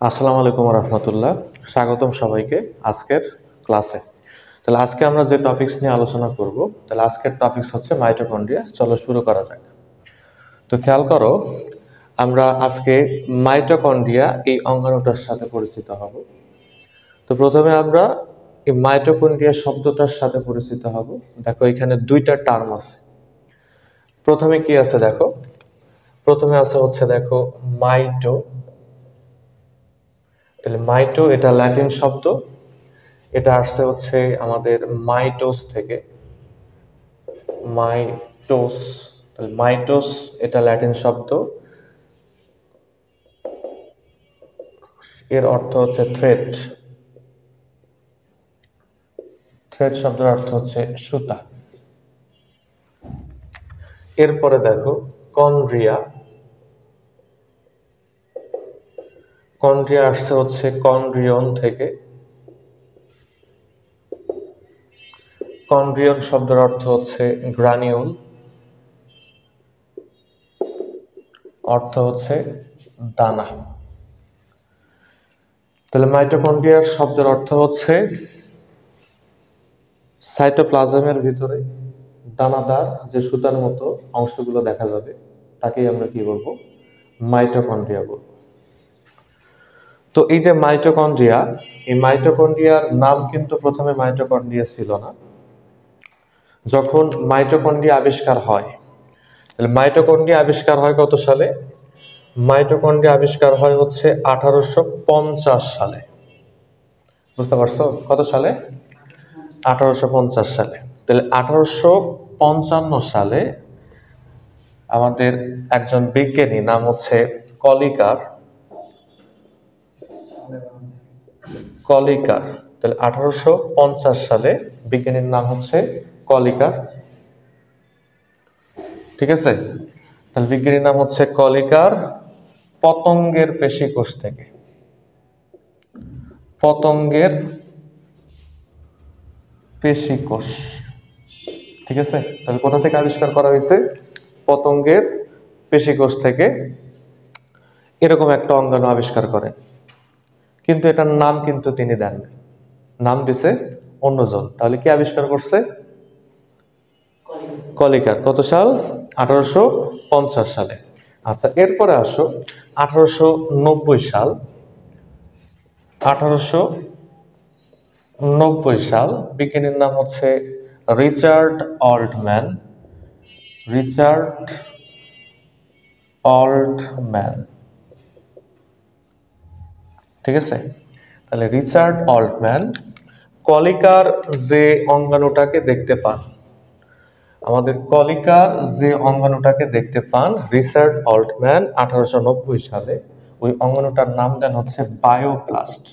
আসসালামু আলাইকুম রহমতুল্লাহ। স্বাগতম সবাইকে আজকের ক্লাসে। তাহলে আজকে আমরা যে টপিকস নিয়ে আলোচনা করব, তাহলে আজকের টপিকস হচ্ছে মাইটোকন্ড্রিয়া। চলো শুরু করা যাক। তো খেয়াল করো, আমরা আজকে মাইটোকন্ড্রিয়া এই অঙ্গাণুটার সাথে পরিচিত হব। তো প্রথমে আমরা এই মাইটোকন্ড্রিয়া শব্দটার সাথে পরিচিত হব। দেখো এখানে দুইটা টার্ম আছে। প্রথমে কি আছে দেখো, প্রথমে আছে হচ্ছে দেখো মাইটো। তাহলে মাইটো এটা ল্যাটিন শব্দ, এটা আসছে হচ্ছে আমাদের মাইটোস থেকে। মাইটোস, তাহলে মাইটোস এটা ল্যাটিন শব্দ, এর অর্থ হচ্ছে থ্রেড। থ্রেড শব্দের অর্থ হচ্ছে সুতা। এরপরে দেখো কন্ড্রিয়া। কন্ড্রিয়া আসছে হচ্ছে কন্ড্রিয়ন থেকে। কন্ড্রিয়ন শব্দের অর্থ হচ্ছে গ্রানিউল, অর্থ হচ্ছে দানা। তাহলে মাইটোকন্ড্রিয়ার শব্দের অর্থ হচ্ছে সাইটোপ্লাজমের ভিতরে দানাদার যে সুতার মতো অংশগুলো দেখা যাবে তাকেই আমরা কি বলবো, মাইটোকন্ড্রিয়া বলবো। তো এই যে মাইটোকন্ড্রিয়া, এই মাইটোকন্ড্রিয়ার নাম কিন্তু প্রথমে মাইটোকন্ড্রিয়া ছিল না। যখন মাইটোকন্ড্রিয়া আবিষ্কার হয়, তাহলে মাইটোকন্ড্রিয়া আবিষ্কার হয় কত সালে? মাইটোকন্ড্রিয়া আবিষ্কার হয় হচ্ছে 1850 সালে। বুঝতে পারছো কত সালে? 1850 সালে। তাহলে 1855 সালে আমাদের একজন বিজ্ঞানী, নাম হচ্ছে কলিকার। কলিকার, তাহলে 1850 সালে বিজ্ঞানীর নাম হচ্ছে কলিকার। ঠিক আছে, তাহলে বিজ্ঞানীর নাম হচ্ছে কলিকার পতঙ্গের পেশিকোষ থেকে। পতঙ্গের পেশিকোষ, ঠিক আছে। তাহলে কোথা থেকে আবিষ্কার করা হয়েছে? পতঙ্গের পেশিকোষ থেকে এরকম একটা অঙ্গাণু আবিষ্কার করে, কিন্তু এটার নাম কিন্তু তিনি দেন, নাম দিছে অন্যজন। তাহলে কি আবিষ্কার করছে? কলিকার। কত সাল? 1850 সালে। আচ্ছা, এরপরে আসো 1890 সাল। 1890 সাল বিজ্ঞানীর নাম হচ্ছে রিচার্ড অল্টম্যান। রিচার্ড অল্টম্যান, ঠিক আছে। তাহলে রিচার্ড অল্টম্যান কলিকার যে অঙ্গাণুটাকে দেখতে পান, আমাদের কলিকার যে অঙ্গাণুটাকে দেখতে পান রিচার্ড অল্টম্যান 1890 সালে, ওই অঙ্গাণুটার নাম দেন হচ্ছে বায়োপ্লাস্ট।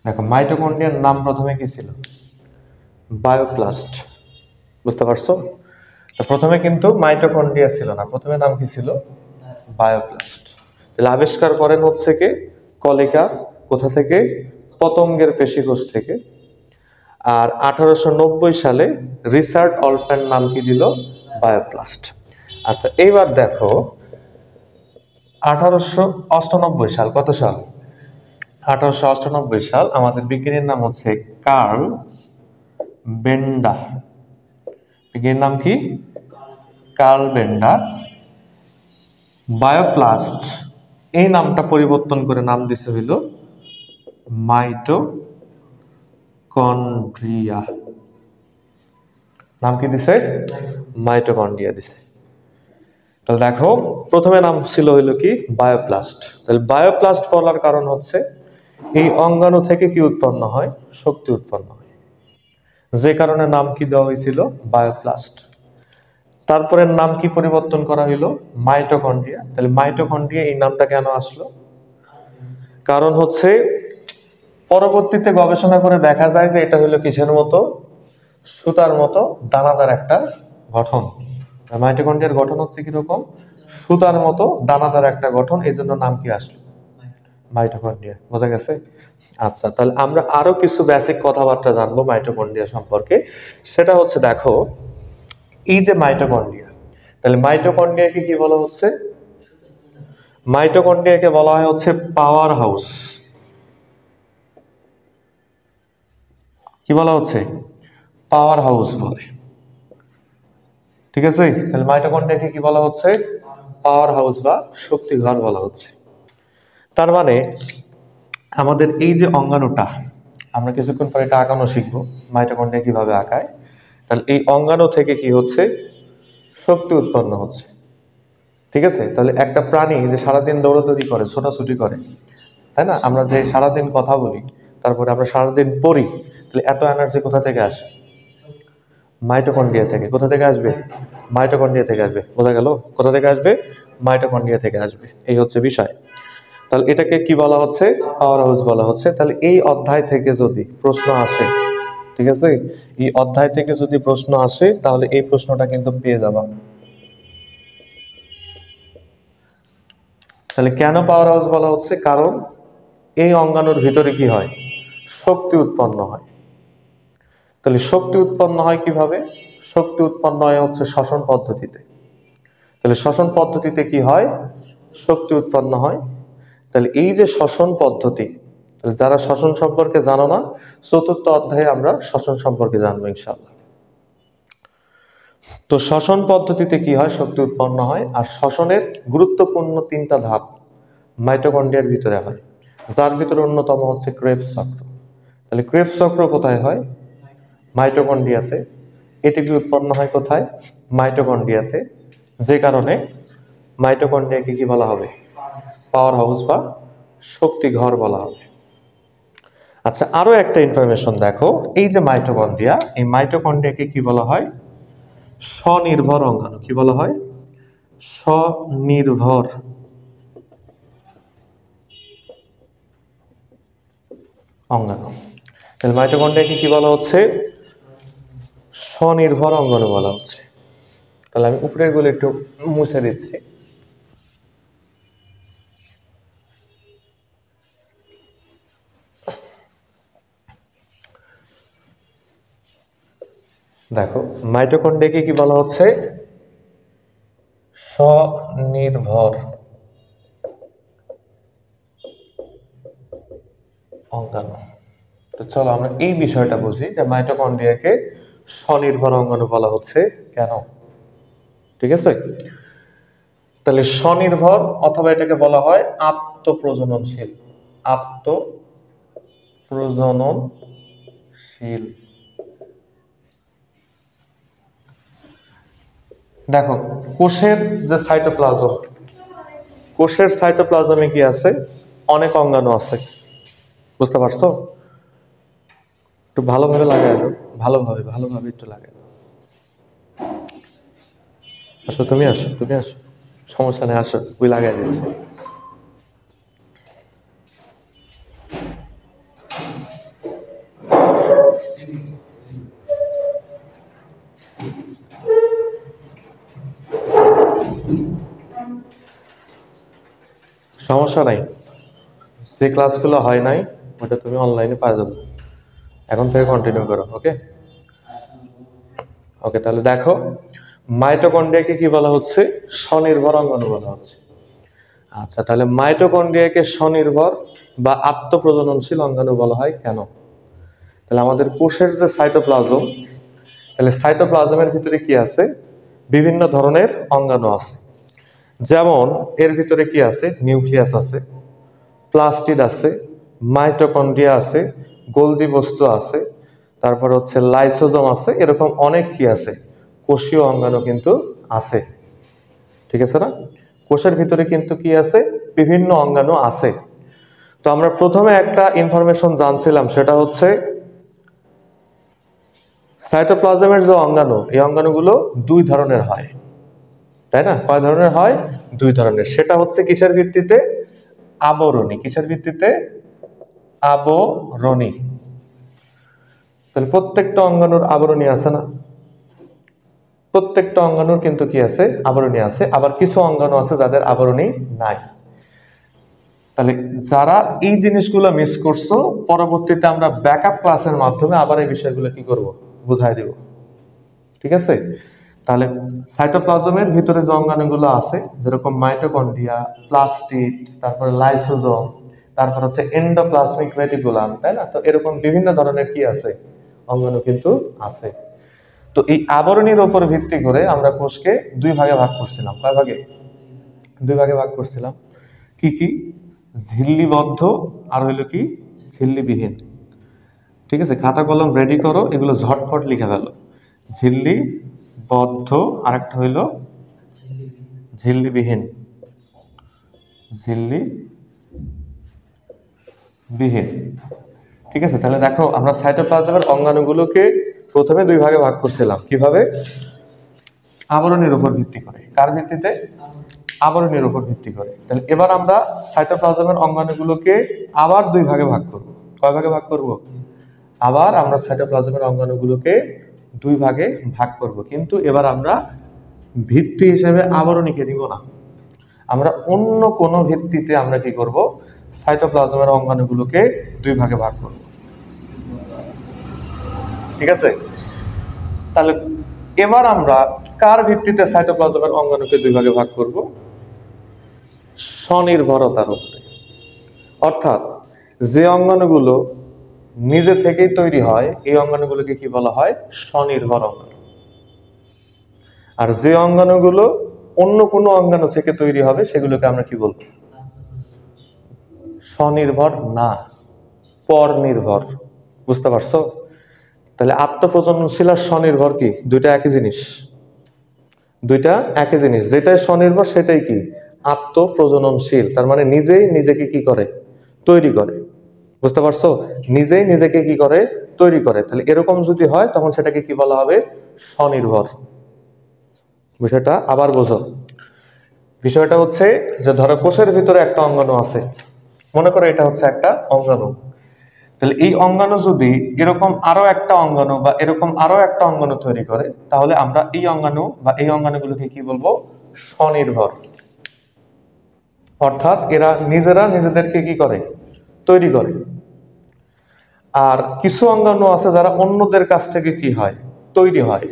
দেখো মাইটোকন্ড্রিয়ার নাম প্রথমে কি ছিল? বায়োপ্লাস্ট। বুঝতে পারছো? প্রথমে কিন্তু মাইটোকন্ড্রিয়া ছিল না, প্রথমে নাম কি ছিল? বায়োপ্লাস্ট। তাহলে আবিষ্কার করেন হচ্ছে কে? কলিকার। কোথা থেকে? পতঙ্গের পেশিকোষ থেকে। আর 1890 সালে রিচার্ড অল্টম্যান নাম কি দিল? বায়োপ্লাস্ট। আচ্ছা, এইবার দেখো 1898 সাল, কত সাল? 1898 সাল আমাদের বিজ্ঞানীর নাম হচ্ছে কার্ল বেন্ডার। বিজ্ঞানীর নাম কি? কার্ল বেন্ডার বায়োপ্লাস্ট এই নামটা পরিবর্তন করে নাম দিছে হইল মাইটোকন্ড্রিয়া। নাম কি দিছে? মাইটোকন্ড্রিয়া দিছে। তাহলে দেখো প্রথমে নাম ছিল হইল কি? বায়োপ্লাস্ট। তাহলে বায়োপ্লাস্ট বলার কারণ হচ্ছে এই অঙ্গাণু থেকে কি উৎপন্ন হয়? শক্তি উৎপন্ন হয়, যে কারণে নাম কি দেওয়া হয়েছিল? বায়োপ্লাস্ট। তারপরে নাম কি পরিবর্তন করা হইল? মাইটোকন্ড্রিয়া। তাহলে মাইটোকন্ড্রিয়া এই নামটা কেন আসলো? কারণ হচ্ছে পরবর্তীতে গবেষণা করে দেখা যায় যে এটা হইলো কিসের মতো? সুতার মতো দানাদার একটা গঠন। মাইটোকন্ড্রিয়ার গঠন হচ্ছে কিরকম? সুতার মতো দানাদার একটা গঠন, এই জন্য নাম কি আসলো? মাইটোকন্ড্রিয়া। বোঝা গেছে? আচ্ছা, তাহলে আমরা আরো কিছু বেসিক কথাবার্তা জানবো মাইটোকন্ড্রিয়া সম্পর্কে। সেটা হচ্ছে দেখো এই যে মাইটোকন্ড্রিয়া, তাহলে মাইটোকন্ড্রিয়াকে কি বলা হচ্ছে? মাইটোকন্ড্রিয়াকে বলা হয় হচ্ছে পাওয়ার হাউস। কি বলা হচ্ছে? পাওয়ার হাউস বলে। ঠিক আছে, তাহলে মাইটোকন্ড্রিয়াকে কি বলা হচ্ছে? পাওয়ার হাউস বা শক্তি ঘর বলা হচ্ছে। তার মানে আমাদের এই যে অঙ্গাণুটা, আমরা কিছুক্ষণ পরে এটা আঁকানো শিখবো, মাইটোকন্ড্রিয়া কিভাবে আঁকায়। তাহলে এই অঙ্গাণু থেকে কি হচ্ছে? শক্তি উৎপন্ন হচ্ছে। ঠিক আছে, তাহলে একটা প্রাণী যে সারাদিন দৌড়াদৌড়ি করে, ছোটাছুটি করে, তাই না, আমরা যে সারাদিন কথা বলি, তারপরে আমরা সারাদিন পড়ি, তাহলে এত এনার্জি কোথা থেকে আসে? মাইটোকন্ড্রিয়া থেকে। কোথা থেকে আসবে? মাইটোকন্ড্রিয়া থেকে আসবে। বোঝা গেল? কোথা থেকে আসবে? মাইটোকন্ড্রিয়া থেকে আসবে। এই হচ্ছে বিষয়। তাহলে এটাকে কি বলা হচ্ছে? পাওয়ার হাউস বলা হচ্ছে। তাহলে এই অধ্যায় থেকে যদি প্রশ্ন আসে, ঠিক আছে, এই অধ্যায় থেকে যদি প্রশ্ন আসে, তাহলে এই প্রশ্নটা কিন্তু পেয়ে যাবা। তাহলে কেন পাওয়ার হাউস বলা হচ্ছে? কারণ এই অঙ্গাণুর ভিতরে কি হয়? শক্তি উৎপন্ন হয়। তাহলে শক্তি উৎপন্ন হয় কিভাবে? শক্তি উৎপন্ন হয় হচ্ছে শ্বসন পদ্ধতিতে। তাহলে শ্বসন পদ্ধতিতে কি হয়? শক্তি উৎপন্ন হয়। তাহলে এই যে শ্বসন পদ্ধতি, তাহলে যারা শ্বসন সম্পর্কে জানো না, চতুর্থ অধ্যায়ে আমরা শ্বসন সম্পর্কে জানবো ইনশাআল্লাহ। তো শ্বসন পদ্ধতিতে কি হয়? শক্তি উৎপন্ন হয়। আর শ্বসনের গুরুত্বপূর্ণ তিনটা ধাপ মাইটোকন্ড্রিয়ার ভিতরে হয়, যার ভিতরে অন্যতম হচ্ছে ক্রেবস চক্র। তাহলে ক্রেবস চক্র কোথায় হয়? মাইটোকন্ড্রিয়াতে। এটিপি উৎপন্ন হয় কোথায়? মাইটোকন্ড্রিয়াতে। যে কারণে মাইটোকন্ড্রিয়াকে কি বলা হবে? পাওয়ার হাউস বা শক্তি ঘর বলা হবে। আচ্ছা, আরো একটা ইনফরমেশন দেখো, এই যে মাইটোকন্ড্রিয়া, এই মাইটোকন্ড্রিয়াকে কি বলা হয়? স্বনির্ভর অঙ্গাণু। কি বলা হয়? স্বনির্ভর অঙ্গাণু। তাহলে মাইটোকন্ড্রিয়াকে কি বলা হচ্ছে? স্বনির্ভর অঙ্গাণু বলা হচ্ছে। তাহলে আমি উপরের গুলো একটু মুছে দিচ্ছি। দেখো, মাইটোকন্ড্রিয়াকে কি বলা হচ্ছে? স্বনির্ভর অঙ্গাণু। তো চলো আমরা এই বিষয়টা বুঝি যে মাইটোকন্ড্রিয়াকে স্বনির্ভর অঙ্গাণু বলা হচ্ছে কেন। ঠিক আছে, তাহলে স্বনির্ভর অথবা এটাকে বলা হয় আত্মপ্রজননশীল। আত্মপ্রজননশীল। দেখো, কোষের যে সাইটোপ্লাজম, কোষের সাইটোপ্লাজমে কি আছে? অনেক অঙ্গাণু আছে। বুঝতে পারছো? একটু ভালোভাবে লাগাই দাও, ভালোভাবে ভালোভাবে একটু লাগাই দাও। আসো, তুমি আসো, তুমি আসো, সমস্যা নেই, আসো, ওই লাগাই দিচ্ছি। সমস্যা নাই, যে ক্লাসগুলো হয় নাই ওটা তুমি অনলাইনে পাওয়া যাবে। এখন থেকে কন্টিনিউ করো। ওকে ওকে, তাহলে দেখো, মাইটোকন্ড্রিয়াকে কি বলা হচ্ছে? স্বনির্ভর অঙ্গাণু বলা হচ্ছে। আচ্ছা, তাহলে মাইটোকন্ড্রিয়াকে স্বনির্ভর বা আত্মপ্রজননশীল অঙ্গাণু বলা হয় কেন? তাহলে আমাদের কোষের যে সাইটোপ্লাজম, তাহলে সাইটোপ্লাজমের ভিতরে কি আছে? বিভিন্ন ধরনের অঙ্গাণু আছে। যেমন এর ভিতরে কি আছে? নিউক্লিয়াস আছে, প্লাস্টিড আছে, মাইটোকন্ড্রিয়া আছে, গোলজি বস্তু আছে, তারপর হচ্ছে লাইসোজোম আছে, এরকম অনেক কি আছে? কোষীয় অঙ্গাণু কিন্তু আছে। ঠিক আছে না? কোষের ভিতরে কিন্তু কি আছে? বিভিন্ন অঙ্গাণু আছে। তো আমরা প্রথমে একটা ইনফরমেশন জানছিলাম, সেটা হচ্ছে সাইটোপ্লাজমের যে অঙ্গাণু, এই অঙ্গাণুগুলো দুই ধরনের হয়, তাই না? কয় ধরনের হয়? দুই ধরনের। সেটা হচ্ছে কিসের ভিত্তিতে? আবরণী। কিসের ভিত্তিতে? আবরণী। তাহলে প্রত্যেকটা অঙ্গাণুর আবরণী আছে না? প্রত্যেকটা অঙ্গাণুর কিন্তু কি আছে? আবরণী আছে। আবার কিছু অঙ্গাণু আছে যাদের আবরণী নাই। তাহলে যারা এই জিনিসগুলো মিস করছো, পরবর্তীতে আমরা ব্যাকআপ ক্লাসের মাধ্যমে আবার এই বিষয়গুলো কি করব? বুঝাই দেব। ঠিক আছে? তাহলে সাইটোপ্লাজমের ভিতরে যে অঙ্গাণুগুলো আছে যেরকম মাইটোকন্ড্রিয়া, প্লাস্টিড, তারপরে লাইসোজোম, তারপর হচ্ছে এন্ডোপ্লাজমিক রেটিকুলাম, তাই না? তো এরকম বিভিন্ন ধরনের কি আছে, অঙ্গাণু কিন্তু আছে। তো এই আবরণীর উপর ভিত্তি করে আমরা কোষকে দুই ভাগে ভাগ করছিলাম। কয় ভাগে? দুই ভাগে ভাগ করছিলাম। কি কি? ঝিল্লিবদ্ধ আর হইলো কি ঝিল্লিবিহীন। ঠিক আছে, খাতা কলম রেডি করো, এগুলো ঝটপট লিখে ফেলো। ঝিল্লিবদ্ধ আর একটা হইল ঝিল্লিবিহীন। ঝিল্লিবিহীন, ঠিক আছে। তাহলে দেখো আমরা সাইটোপ্লাজমের অঙ্গাণুগুলোকে প্রথমে দুই ভাগে ভাগ করছিলাম। কিভাবে? আবরণীর উপর ভিত্তি করে। কার ভিত্তিতে? আবরণীর উপর ভিত্তি করে। তাহলে এবার আমরা সাইটোপ্লাজমের অঙ্গাণুগুলোকে আবার দুই ভাগে ভাগ করব। কয় ভাগে ভাগ করব? আবার আমরা সাইটোপ্লাজমের অঙ্গাণুগুলোকে দুই ভাগে ভাগ করব, কিন্তু এবার আমরা ভিত্তি হিসেবে আবরণীকে নিব না। আমরা অন্য কোনো ভিত্তিতে আমরা কি করব? সাইটোপ্লাজমের অঙ্গাণুগুলোকে দুই ভাগে ভাগ করব। ঠিক আছে, তাহলে এবার আমরা কার ভিত্তিতে সাইটোপ্লাজমের অঙ্গাণুকে দুই ভাগে ভাগ করব? স্বনির্ভরতার উপরে। অর্থাৎ যে অঙ্গাণুগুলো নিজে থেকেই তৈরি হয় এই অঙ্গাণুগুলোকে কি বলা হয়? স্বনির্ভর অঙ্গাণু। আর যে অঙ্গাণুগুলো অন্য কোনো অঙ্গাণু থেকে তৈরি হবে সেগুলোকে আমরা কি বলবো? স্বনির্ভর না, পরনির্ভর। বুঝতে পারছো? তাহলে আত্মপ্রজননশীল আর স্বনির্ভর কি দুইটা একই জিনিস? দুইটা একই জিনিস। যেটাই স্বনির্ভর সেটাই কি আত্মপ্রজননশীল। তার মানে নিজেই নিজেকে কি করে? তৈরি করে। বুঝতে পারছো? নিজেই নিজেকে কি করে? তৈরি করে। তাহলে এরকম যদি হয় তখন সেটাকে কি বলা হবে? স্বনির্ভর। বিষয়টা আবার বোঝো। বিষয়টা হচ্ছে যে ধরো কোষের ভিতরে একটা অঙ্গাণু আছে, মনে করো এটা হচ্ছে একটা অঙ্গাণু। তাহলে এই অঙ্গাণু যদি এরকম আরো একটা অঙ্গাণু বা এরকম আরো একটা অঙ্গাণু তৈরি করে, তাহলে আমরা এই অঙ্গাণু বা এই অঙ্গাণুগুলোকে কি বলবো? স্বনির্ভর। অর্থাৎ এরা নিজেরা নিজেদেরকে কি করে? তৈরি করে। আর কিছু অঙ্গাণু আছে যারা অন্যদের কাছ থেকে কি হয়? তৈরি হয়।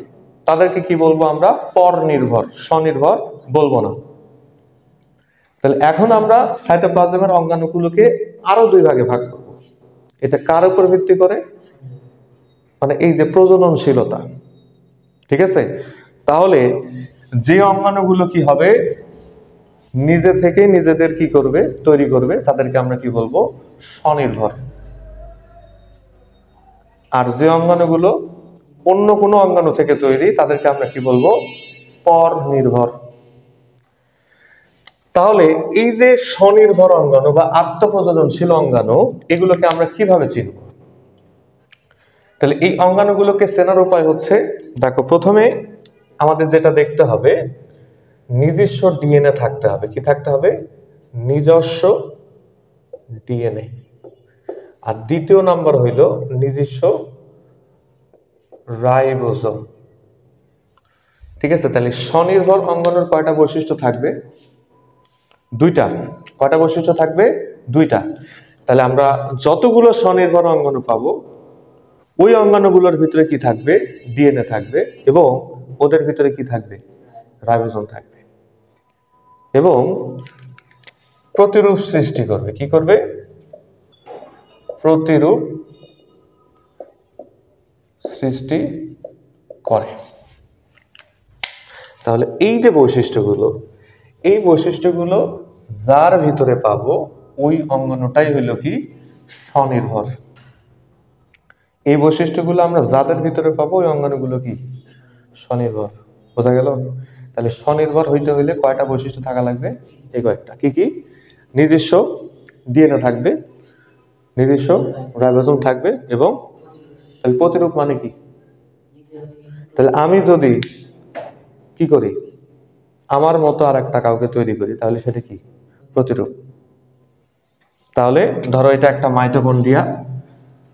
তাদেরকে কি বলবো আমরা? পরনির্ভর। স্বনির্ভর বলবো না। তাহলে এখন আমরা সাইটোপ্লাজমের অঙ্গাণুগুলোকে আরো দুই ভাগে ভাগ করব। এটা কার উপর ভিত্তি করে? মানে এই যে প্রজননশীলতা। ঠিক আছে, তাহলে যে অঙ্গাণুগুলো কি হবে? নিজে থেকে নিজেদের কি করবে? তৈরি করবে, তাদেরকে আমরা কি বলবো? স্বনির্ভর। আর যে অঙ্গাণুগুলো অন্য কোনো অঙ্গাণু থেকে তৈরি তাদেরকে আমরা কি বলবো? পরনির্ভর। তাহলে এই যে স্বনির্ভর অঙ্গাণু বা আত্মপ্রজননশীল অঙ্গাণু, এগুলোকে আমরা কিভাবে চিনব? তাহলে এই অঙ্গাণুগুলোকে চেনার উপায় হচ্ছে, দেখো প্রথমে আমাদের যেটা দেখতে হবে, নিজস্ব ডিএনএ থাকতে হবে। কি থাকতে হবে? নিজস্ব ডিএনএ। আর দ্বিতীয় নাম্বার হইল নিজস্ব রাইবোজোম। ঠিক আছে, তাহলে স্বনির্ভর অঙ্গাণুর কয়টা বৈশিষ্ট্য থাকবে? দুইটা। কয়টা বৈশিষ্ট্য থাকবে? দুইটা। তাহলে আমরা যতগুলো স্বনির্ভর অঙ্গাণু পাবো ওই অঙ্গাণুগুলোর ভিতরে কি থাকবে? ডিএনএ থাকবে, এবং ওদের ভিতরে কি থাকবে? রাইবোজোম থাকবে, এবং প্রতিরূপ সৃষ্টি করবে। কি করবে? প্রতিরূপ সৃষ্টি করে। তাহলে এই যে বৈশিষ্ট্যগুলো, এই বৈশিষ্ট্যগুলো যার ভিতরে পাবো ওই অঙ্গাণুটাই হইল কি? স্বনির্ভর। এই বৈশিষ্ট্যগুলো আমরা যাদের ভিতরে পাবো ওই অঙ্গাণুগুলো কি? স্বনির্ভর। বোঝা গেল? তাহলে স্বনির্ভর হইতে হইলে কয়টা বৈশিষ্ট্য থাকা লাগবে? এই কয়েকটা। কি কি? নিজস্ব ডিএনএ থাকবে, নিজস্ব রাইবোজোম থাকবে, এবং প্রতিরূপ মানে কি? তাহলে আমি যদি কি করি? আমার মতো আর একটা কাউকে তৈরি করি, তাহলে সেটা কি? প্রতিরূপ। তাহলে ধরো এটা একটা মাইটোকন্ড্রিয়া,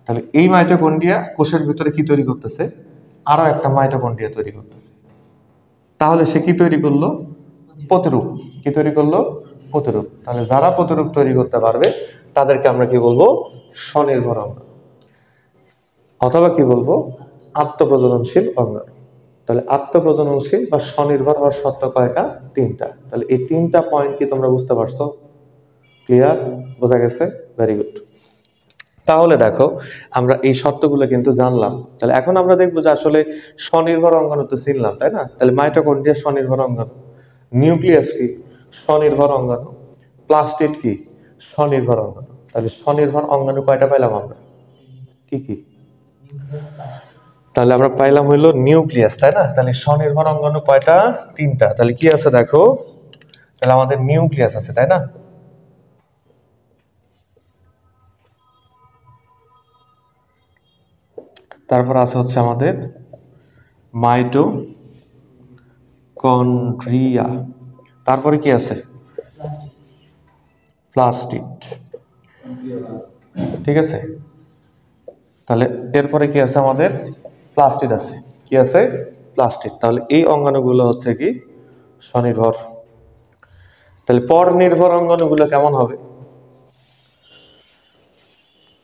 তাহলে এই মাইটোকন্ড্রিয়া কোষের ভিতরে কি তৈরি করতেছে? আরো একটা মাইটোকন্ড্রিয়া তৈরি করতেছে। তাহলে সে কি তৈরি করলো? প্রতিরূপ। কি তৈরি করলো? প্রতিরূপ। তাহলে যারা প্রতিরূপ তৈরি করতে পারবে তাদেরকে আমরা কি বলবো? স্বনির্ভর অঙ্গাণু, অথবা কি বলবো? আত্মপ্রজননশীল অঙ্গাণু। তাহলে আত্মপ্রজননশীল বা স্বনির্ভর হওয়ার শর্ত কয়টা? 3টা। তাহলে এই 3টা পয়েন্ট কি তোমরা বুঝতে পারছো? ক্লিয়ার? বোঝা গেছে? Very good. তাহলে দেখো আমরা এই শর্তগুলো কিন্তু জানলাম। তাহলে এখন আমরা দেখবো যে আসলে স্বনির্ভর অঙ্গাণু তো চিনলাম, তাই না? তাহলে মাইটোকন্ড্রিয়া স্বনির্ভর অঙ্গাণু, নিউক্লিয়াস কি? স্বনির্ভর অঙ্গাণু, প্লাস্টিড কি? স্বনির্ভর অঙ্গাণু। তাহলে স্বনির্ভর অঙ্গাণু কয়টা পাইলাম আমরা? কি কি? তাহলে আমরা পাইলাম হইলো নিউক্লিয়াস, তাই না? তাহলে স্বনির্ভর অঙ্গাণু কয়টা? 3টা। তাহলে কি আছে দেখো, তাহলে আমাদের নিউক্লিয়াস আছে, তাই না? তারপর আছে হচ্ছে আমাদের মাইটোকন্ড্রিয়া, তারপরে কি আছে? প্লাস্টিড, ঠিক আছে? তাহলে এরপরে কি আছে আমাদের? প্লাস্টিড আছে। কি আছে? প্লাস্টিড। তাহলে এই অঙ্গাণুগুলো হচ্ছে কি? স্বনির্ভর। তাহলে পর নির্ভর অঙ্গাণুগুলো কেমন হবে?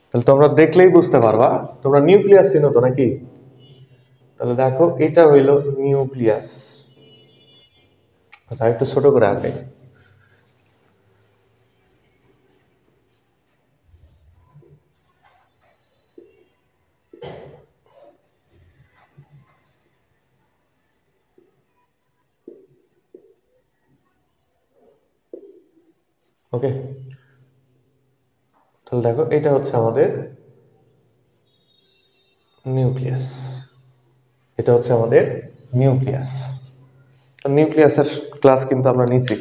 তাহলে তোমরা দেখলেই বুঝতে পারবা। তোমরা নিউক্লিয়াস চিনো তো নাকি? তাহলে দেখো এটা হইলো নিউক্লিয়াস। আচ্ছা একটু ছোট করে আঁকে। ওকে, তাহলে দেখো এটা হচ্ছে আমাদের নিউক্লিয়াস, এটা হচ্ছে আমাদের নিউক্লিয়াস। নিউক্লিয়াসের ক্লাস কিন্তু আমরা নিচ্ছি,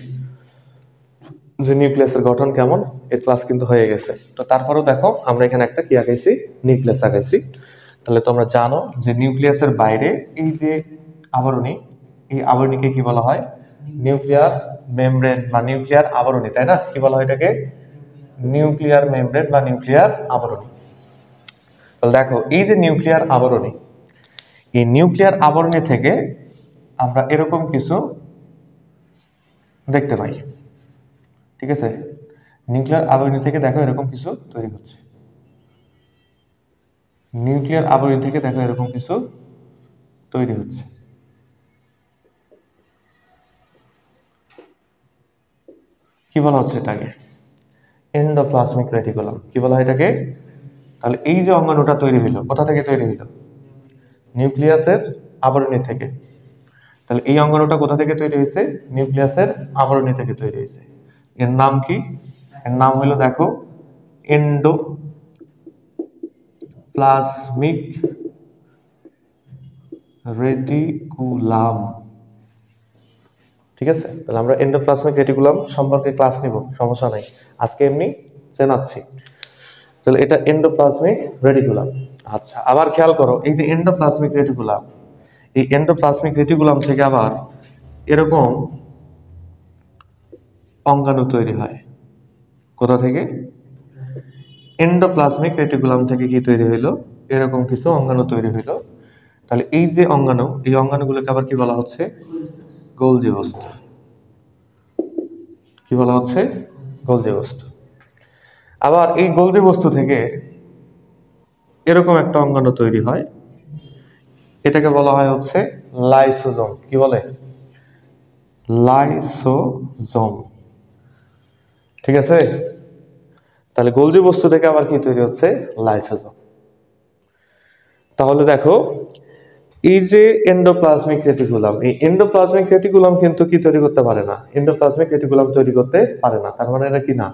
যে নিউক্লিয়াসের গঠন কেমন এর ক্লাস কিন্তু হয়ে গেছে। তো তারপরেও দেখো আমরা এখানে একটা কি আঁকাইছি? নিউক্লিয়াস আঁকাইছি। তাহলে তোমরা জানো যে নিউক্লিয়াসের বাইরে এই যে আবরণী, এই আবরণীকে কি বলা হয়? নিউক্লিয়ার মেমব্রেন বা নিউক্লিয়ার আবরণী, তাই না? কি বলা হয় এটাকে? নিউক্লিয়ার মেমব্রেন বা নিউক্লিয়ার আবরণী। তাহলে দেখো এই যে নিউক্লিয়ার আবরণী, এই নিউক্লিয়ার আবরণী থেকে আমরা এরকম কিছু দেখতে পাই, ঠিক আছে? নিউক্লিয়ার আবরণী থেকে দেখো এরকম কিছু তৈরি হচ্ছে, নিউক্লিয়ার আবরণী থেকে দেখো এরকম কিছু তৈরি হচ্ছে। কি বলা হচ্ছে এটাকে? Endoplasmic reticulum. কি বলা হয় এটাকে? তাহলে এই যে অঙ্গাণুটা তৈরি হইলো, কোথা থেকে তৈরি হইলো? নিউক্লিয়াসের আবরণী থেকে। তাহলে এই অঙ্গাণুটা কোথা থেকে তৈরি হয়েছে? নিউক্লিয়াসের আবরণী থেকে তৈরি হয়েছে। এর নাম কি? এর নাম হলো দেখো এন্ডোপ্লাজমিক রেটিকুলাম, ঠিক আছে? তাহলে আমরা এন্ডোপ্লাজমিক রেটিকুলাম সম্পর্কে ক্লাস নিব, সমস্যা নাই, আজকে এমনি জানাচ্ছি। তাহলে এটা এন্ডোপ্লাজমিক রেটিকুলাম। আচ্ছা আবার খেয়াল করো, এই যে এন্ডোপ্লাজমিক রেটিকুলাম, এই এন্ডোপ্লাজমিক রেটিকুলাম থেকে আবার এরকম অঙ্গাণু তৈরি হয়। কোথা থেকে? এন্ডোপ্লাজমিক রেটিকুলাম থেকে কি তৈরি হইলো? এরকম কিছু অঙ্গাণু তৈরি হইলো। তাহলে এই যে অঙ্গাণু, এই অঙ্গাণুগুলোকে আবার কি বলা হচ্ছে? গোলজি বস্তু। কি বলা হচ্ছে? গোলজি বস্তু। আবার এই গোলজি বস্তু থেকে এরকম একটা অঙ্গাণু তৈরি হয়, এটাকে বলা হয় হচ্ছে লাইসোজোম। কি বলে? লাইসোজোম, ঠিক আছে? তাহলে গোলজি বস্তু থেকে আবার কি তৈরি হচ্ছে? লাইসোজোম। তাহলে দেখো এই যে এন্ডোপ্লাজমিক রেটিকুলাম, এই এন্ডোপ্লাজমিক রেটিকুলাম কিন্তু কি তৈরি করতে পারে না? এন্ডোপ্লাজমিক রেটিকুলাম তৈরি করতে পারে না। তার মানে এটা কি না?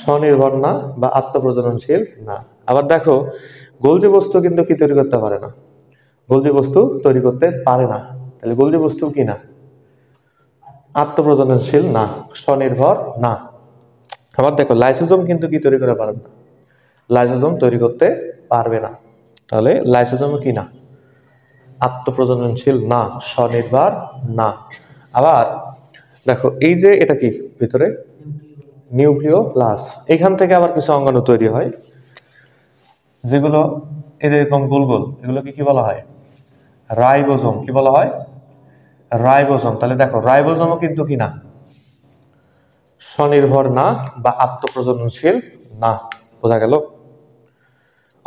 স্বনির্ভর না বা আত্মপ্রজননশীল না। আবার দেখো গোলজি বস্তু কিন্তু কি তৈরি করতে পারে না? গোলজি বস্তু তৈরি করতে পারে না। তাহলে গোলজি বস্তু কি না? আত্মপ্রজননশীল না, স্বনির্ভর না। আবার দেখো লাইসোজোম কিন্তু কি তৈরি করতে পারে না? লাইসোজোম তৈরি করতে পারবে না। তাহলে লাইসোজোম কি না? আত্মপ্রজননশীল না, স্বনির্ভর না। আবার দেখো এই যে এটা কি ভিতরে? নিউক্লিওপ্লাস। এখান থেকে আবার কিছু অঙ্গাণু তৈরি হয় যেগুলো এরকম গোল গোল, এগুলোকে কি বলা হয়? রাইবোজোম। কি বলা হয়? রাইবোজোম। তাহলে দেখো রাইবোজোমও কিন্তু কি না? স্বনির্ভর না বা আত্মপ্রজননশীল না। বোঝা গেল?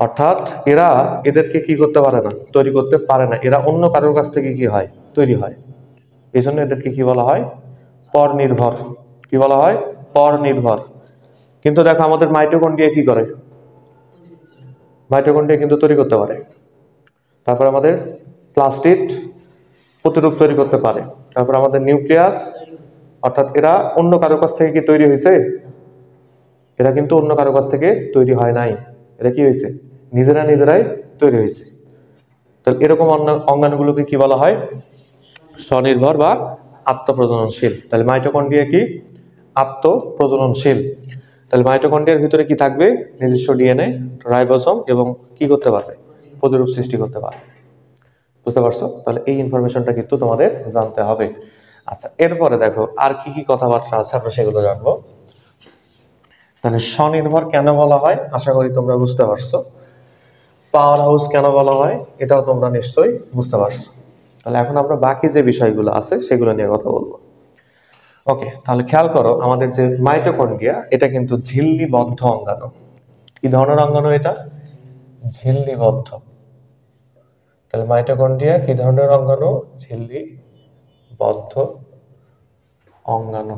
অর্থাৎ এরা এদেরকে কি করতে পারে না, তৈরি করতে পারে না, এরা অন্য কারোর কাছ থেকে কি হয়, তৈরি হয়। এই জন্য এদেরকে কি বলা হয়, পরনির্ভর। কি বলা হয়, পরনির্ভর। কিন্তু দেখো আমাদের মাইটোকন্ড্রিয়া কি করে, মাইটোকন্ড্রিয়া কিন্তু তৈরি করতে পারে। তারপর আমাদের প্লাস্টিড প্রতিরূপ তৈরি করতে পারে। তারপর আমাদের নিউক্লিয়াস, অর্থাৎ এরা অন্য কারো কাছ থেকে কি তৈরি হয়েছে, এরা কিন্তু অন্য কারো কাছ থেকে তৈরি হয় নাই, এরা কি হয়েছে, নিজেরাই তৈরি হয়েছে। তাহলে এরকম অঙ্গাণুগুলোকে কি বলা হয়, স্বনির্ভর বা আত্মপ্রজননশীল। তাহলে মাইটোকন্ড্রিয়া কি, আত্মপ্রজননশীল। তাহলে মাইটোকন্ড্রিয়ার ভিতরে কি থাকবে, নিজস্ব ডিএনএ, রাইবোসোম এবং কি করতে পারবে, প্রতিরূপ সৃষ্টি করতে পারবে। বুঝতে পারছো? তাহলে এই ইনফরমেশনটা কিন্তু তোমাদের জানতে হবে। আচ্ছা, এরপরে দেখো আর কি কি কথাবার্তা আছে আমরা সেগুলো জানবো। তাহলে স্বনির্ভর কেন বলা হয়, আশা করি তোমরা বুঝতে পারছো। পাওয়ার হাউস কেন বলা হয়, এটাও তোমরা নিশ্চয়ই বুঝতে পারছো। তাহলে এখন আমরা বাকি যে বিষয়গুলো আছে সেগুলো নিয়ে কথা বলবো। ওকে, তাহলে খেয়াল করো, আমাদের যে মাইটোকন্ড্রিয়া এটা কিন্তু ঝিল্লিবদ্ধ অঙ্গাণু। কি ধরনের অঙ্গাণু এটা, ঝিল্লিবদ্ধ। তাহলে মাইটোকন্ড্রিয়া কি ধরনের অঙ্গাণু, ঝিল্লিবদ্ধ অঙ্গাণু।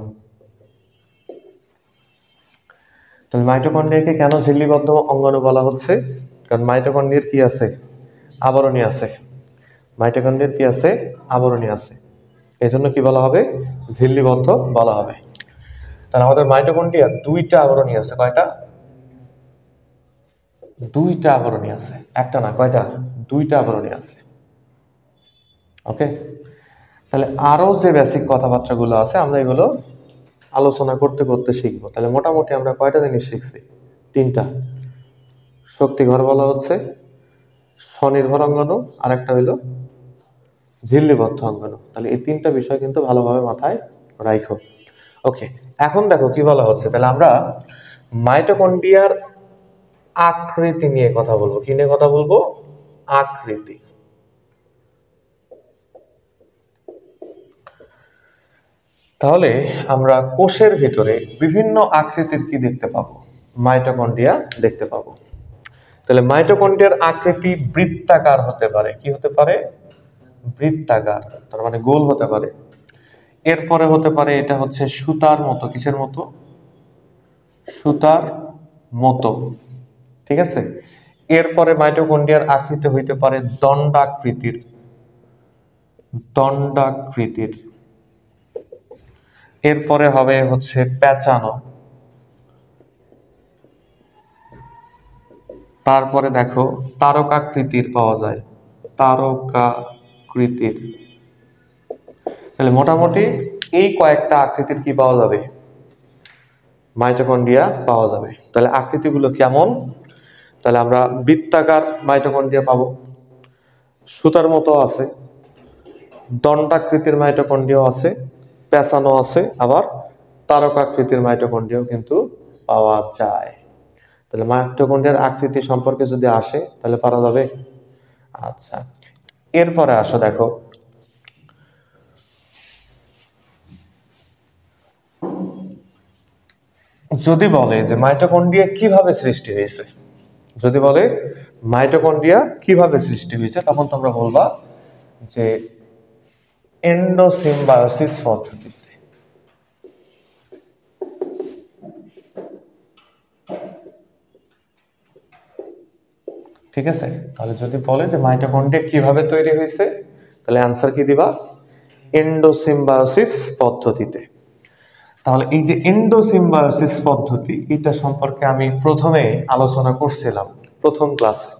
তাহলে মাইটোকন্ড্রিয়াকে কেন ঝিল্লিবদ্ধ অঙ্গাণু বলা হচ্ছে, কারণ মাইটোকন্ড্রিয়ার কি আছে, আবরণী আছে। মাইটোকন্ড্রিয়ার কি আছে, আবরণী আছে, এই জন্য কি বলা হবে, ঝিল্লিবদ্ধ বলা হবে। তাহলে আমাদের মাইটোকন্ড্রিয়া দুইটা আবরণী আছে, কয়টা, দুইটা আবরণী আছে, একটা না, কয়টা, দুইটা আবরণী আছে। ওকে, তাহলে আরো যে বেসিক কথাবার্তাগুলো আছে আমরা এগুলো আলোচনা করতে করতে শিখবো। তাহলে মোটামুটি আমরা কয়টা জিনিস শিখছি, তিনটা। শক্তিঘর বলা হচ্ছে, স্বনির্ভর অঙ্গাণু, আর একটা হইলো ঝিল্লিবদ্ধ অঙ্গাণু। তাহলে এই তিনটা বিষয় কিন্তু ভালোভাবে মাথায় রাখো। ওকে, এখন দেখো কি বলা হচ্ছে, তাহলে আমরা মাইটোকন্ড্রিয়ার আকৃতি নিয়ে কথা বলবো। কি নিয়ে কথা বলবো, আকৃতি। তাহলে আমরা কোষের ভিতরে বিভিন্ন আকৃতির কি দেখতে পাবো, মাইটোকন্ড্রিয়া দেখতে পাবো। তাহলে মাইটোকন্ড্রিয়ার আকৃতি বৃত্তাকার হতে পারে, কি হতে পারে, বৃত্তাকার, তার মানে গোল হতে পারে। এরপরে হতে পারে এটা হচ্ছে সুতার মতো, কিসের মতো, সুতার মতো, ঠিক আছে। এরপরে মাইটোকন্ড্রিয়ার আকৃতি হইতে পারে দণ্ডাকৃতির, দণ্ডাকৃতির। এরপরে হবে হচ্ছে পেঁচানো। তারপরে দেখো তারকাকৃতির পাওয়া যায়, তারকাকৃতির। তাহলে মোটামুটি এই কয়েকটা আকৃতির কি পাওয়া যাবে, মাইটোকন্ড্রিয়া পাওয়া যাবে। তাহলে আকৃতিগুলো কেমন, তাহলে আমরা বৃত্তাকার মাইটোকন্ড্রিয়া পাবো, সুতার মতো আছে, দণ্ডাকৃতির মাইটোকন্ড্রিয়া আছে, পেঁচানো আছে, আবার তারকাকৃতির মাইটোকন্ড্রিয়াও কিন্তু পাওয়া যায়। তাহলে মাইটোকন্ড্রিয়ার আকৃতি সম্পর্কে যদি আসে তাহলে পারা যাবে। আচ্ছা, এরপরে আসো দেখো, যদি বলে যে মাইটোকন্ড্রিয়া কিভাবে সৃষ্টি হয়েছে, যদি বলে মাইটোকন্ড্রিয়া কিভাবে সৃষ্টি হয়েছে, তখন তোমরা বলবা যে এন্ডোসিম্বায়োসিস পদ্ধতিতে। ঠিক আছে, তাহলে যদি বলে যে মাইটোকন্ড্রিয়া কিভাবে তৈরি হয়েছে, তাহলে অ্যান্সার কি দিবা, এন্ডোসিম্বায়োসিস পদ্ধতিতে। তাহলে এই যে এন্ডোসিম্বায়োসিস পদ্ধতি, এটা সম্পর্কে আমি প্রথমে আলোচনা করছিলাম প্রথম ক্লাসে,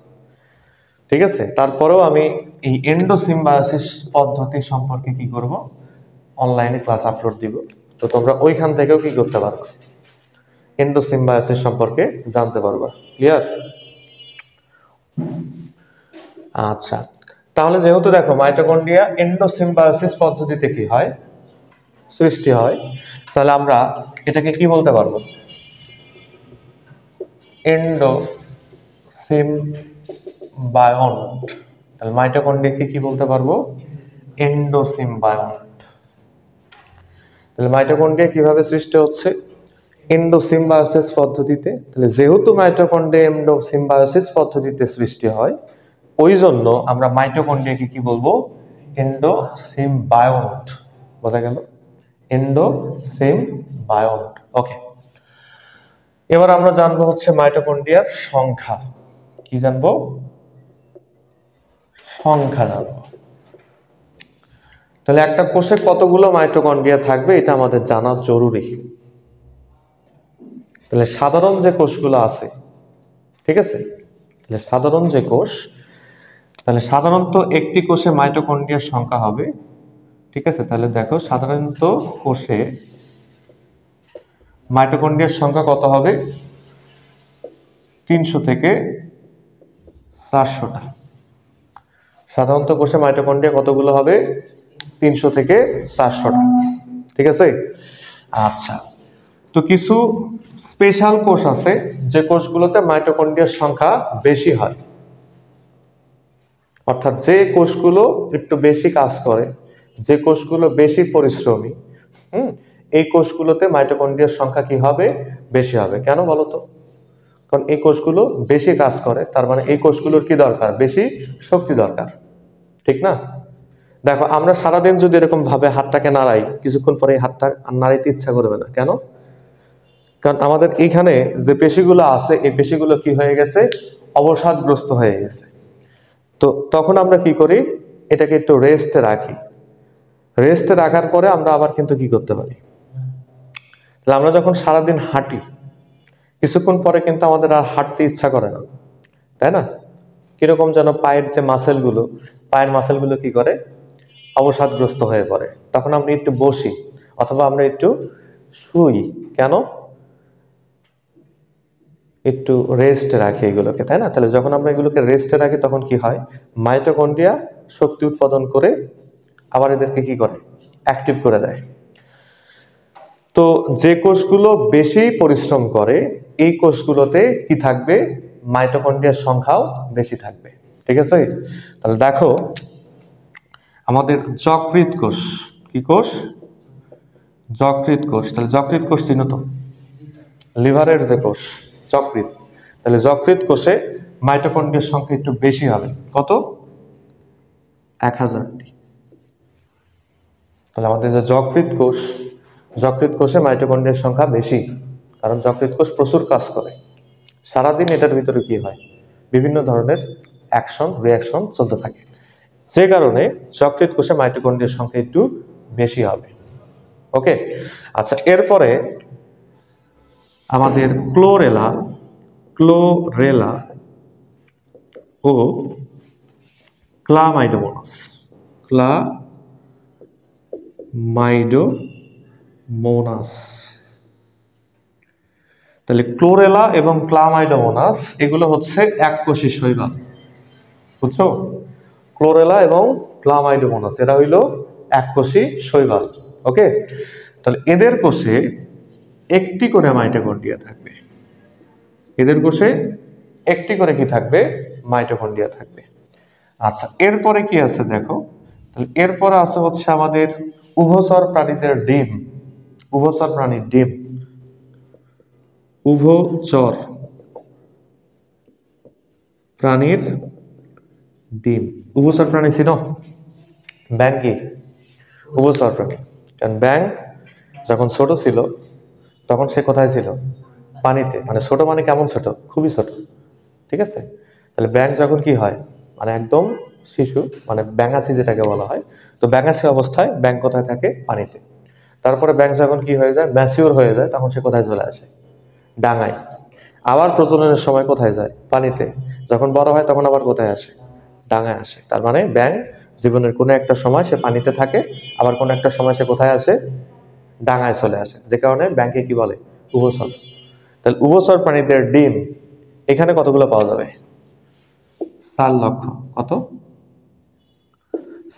ঠিক আছে। তারপরেও আমি এই এন্ডোসিম্বায়োসিস পদ্ধতি সম্পর্কে কি করব, অনলাইনে ক্লাস আপলোড দিব, তো তোমরা ওইখান থেকেও কি করতে পারবে, এন্ডোসিম্বায়োসিস সম্পর্কে জানতে পারবা। ক্লিয়ার? আচ্ছা, তাহলে যেহেতু দেখো মাইটোকন্ড্রিয়া এন্ডোসিম্বায়োসিস পদ্ধতিতে কি হয়, সৃষ্টি হয়, তাহলে আমরা এটাকে কি বলতে পারবো, এন্ডোসিম্বায়ন্ট। তাহলে মাইটোকন্ড্রিয়াকে কি বলতে পারবো, এন্ডোসিম্বায়ন্ট। তাহলে মাইটোকন্ড্রিয়া কিভাবে সৃষ্টি হচ্ছে, এন্ডোসিম্বায়োসিস পদ্ধতিতে। তাহলে যেহেতু মাইটোকন্ড্রিয়া এন্ডোসিম্বায়োসিস পদ্ধতিতে সৃষ্টি হয়, ওই জন্য আমরা মাইটোকন্ড্রিয়াকে কি বলবো? এন্ডোসিম্বায়ন্ট। বোঝা গেল? এন্ডোসিম্বায়ন্ট। ওকে, এবার আমরা জানবো হচ্ছে মাইটোকন্ড্রিয়ার সংখ্যা। কি জানবো? সংখ্যা জানবো। তাহলে একটা কোষে কতগুলো মাইটোকন্ড্রিয়া থাকবে এটা আমাদের জানা জরুরি। তাহলে সাধারণ যে কোষগুলো আছে, ঠিক আছে, তাহলে সাধারণ যে কোষ, তাহলে সাধারণত একটি কোষে মাইটোকন্ড্রিয়ার সংখ্যা হবে, ঠিক আছে। তাহলে দেখো সাধারণত কোষে মাইটোকন্ড্রিয়ার সংখ্যা কত হবে? 300 থেকে 400টা। সাধারণত কোষে মাইটোকন্ড্রিয়া কতগুলো হবে? 300 থেকে 400টা, ঠিক আছে। আচ্ছা, তো কিছু স্পেশাল কোষ আছে যে কোষগুলোতে মাইটোকন্ড্রিয়ার সংখ্যা বেশি হয়, অর্থাৎ যে কোষগুলো একটু বেশি কাজ করে, যে কোষগুলো বেশি পরিশ্রমী, এই কোষগুলোতে মাইটোকন্ড্রিয়ার সংখ্যা কি হবে? বেশি হবে। কেন বলো তো? কারণ এই কোষগুলো বেশি কাজ করে, তার মানে এই কোষগুলোর কি দরকার? বেশি শক্তি দরকার, ঠিক না? দেখো আমরা সারাদিন যদি এরকম ভাবে হাতটাকে নাড়াই, কিছুক্ষণ পরে হাতটা নাড়াইতে ইচ্ছা করবে না। কেন? কারণ আমাদের এইখানে যে পেশিগুলো আছে, এই পেশিগুলো কি হয়ে গেছে? অবসাদগ্রস্ত হয়ে গেছে। তো তখন আমরা কি করি? এটাকে একটু রেস্টে রাখি। রেস্টে রাখার পরে আমরা আবার কিন্তু কি করতে পারি? তাহলে আমরা যখন সারাদিন হাঁটি, কিছুক্ষণ পরে কিন্তু আমাদের আর হাঁটতে ইচ্ছা করে না, তাই না? কিরকম যেন পায়ের যে মাসেলগুলো, পায়ের মাসেলগুলো কি করে? অবসাদগ্রস্ত হয়ে পড়ে। তখন আমরা একটু বসি অথবা আমরা একটু শুই। কেন? একটু রেস্টে রাখি এগুলোকে, তাই না? তাহলে যখন আমরা এগুলোকে রেস্টে রাখি তখন কি হয়? মাইটোকন্ড্রিয়া শক্তি উৎপাদন করে আবার এদেরকে কি করে? অ্যাক্টিভ করে দেয়। তো যে কোষগুলো বেশি পরিশ্রম করে, এই কোষগুলোতে কি থাকবে? মাইটোকন্ড্রিয়ার সংখ্যাও বেশি থাকবে, ঠিক আছে। তাহলে দেখো আমাদের যকৃৎ কোষ, কি কোষ? যকৃৎ কোষ। তাহলে যকৃৎ কোষ চিনো তো? লিভারের যে কোষ যকৃৎ। তাহলে যকৃৎ কোষে মাইটোকন্ড্রিয়ার সংখ্যা একটু বেশি হবে। কত? 1000টি। তাহলে আমাদের যে যকৃৎ কোষ, যকৃৎ কোষে মাইটোকন্ড্রিয়ার সংখ্যা বেশি, কারণ যকৃৎ কোষ প্রচুর কাজ করে। সারাদিন এটার ভিতরে কি হয়? বিভিন্ন ধরনের অ্যাকশন রিয়াকশন চলতে থাকে, যে কারণে যকৃৎ কোষে মাইটোকন্ড্রিয়ার সংখ্যা একটু বেশি হবে। ওকে, আচ্ছা, এরপরে আমাদের ক্লোরেলা, ক্লোরেলা ও ক্লামাইডোমোনাস, ক্লামাইডোমোনাস। তাহলে ক্লোরেলা এবং ক্লামাইডোমোনাস এগুলো হচ্ছে এককোষী শৈবাল, বুঝছো? ক্লোরেলা এবং ক্লামাইডোমোনাস এরা হইল এককোষী শৈবাল। ওকে, তাহলে এদের কোষে একটি করে মাইটোকন্ড্রিয়া থাকবে। এদের কোষে একটি করে কি থাকবে? মাইটোকন্ড্রিয়া থাকবে। আচ্ছা, এরপরে কি আছে দেখো। তাহলে এরপরে আছে হচ্ছে আমাদের উভচর প্রাণীদের ডিম। উভচর প্রাণীর ডিম, উভচর প্রাণীর ডিম। উভচর প্রাণী চিনো? ব্যাঙ কি উভচর প্রাণী? কারণ ব্যাঙ যখন ছোট ছিল তখন সে কোথায় ছিল? পানিতে। মানে ছোট মানে কেমন ছোট? খুবই ছোট, ঠিক আছে। তাহলে ব্যাঙ যখন কি হয়, মানে একদম শিশু, মানে ব্যাঙাচি যেটাকে বলা হয়, তো ব্যাঙাচি অবস্থায় ব্যাঙ কোথায় থাকে? পানিতে। তারপরে ব্যাঙ যখন কি হয়ে যায়, ম্যাচিওর হয়ে যায়, তখন সে কোথায় চলে আসে? ডাঙায়। আবার প্রজননের সময় কোথায় যায়? পানিতে। যখন বড় হয় তখন আবার কোথায় আসে? ডাঙায় আসে। তার মানে ব্যাঙ জীবনের কোনো একটা সময় সে পানিতে থাকে, আবার কোনো একটা সময় সে কোথায় আসে? ডাঙায় চলে আসে, যে কারণে ব্যাঙকে কি বলে? উভচর। তাহলে উভচর প্রাণীদের ডিম এখানে কতগুলো পাওয়া যাবে? 4 লক্ষ। কত?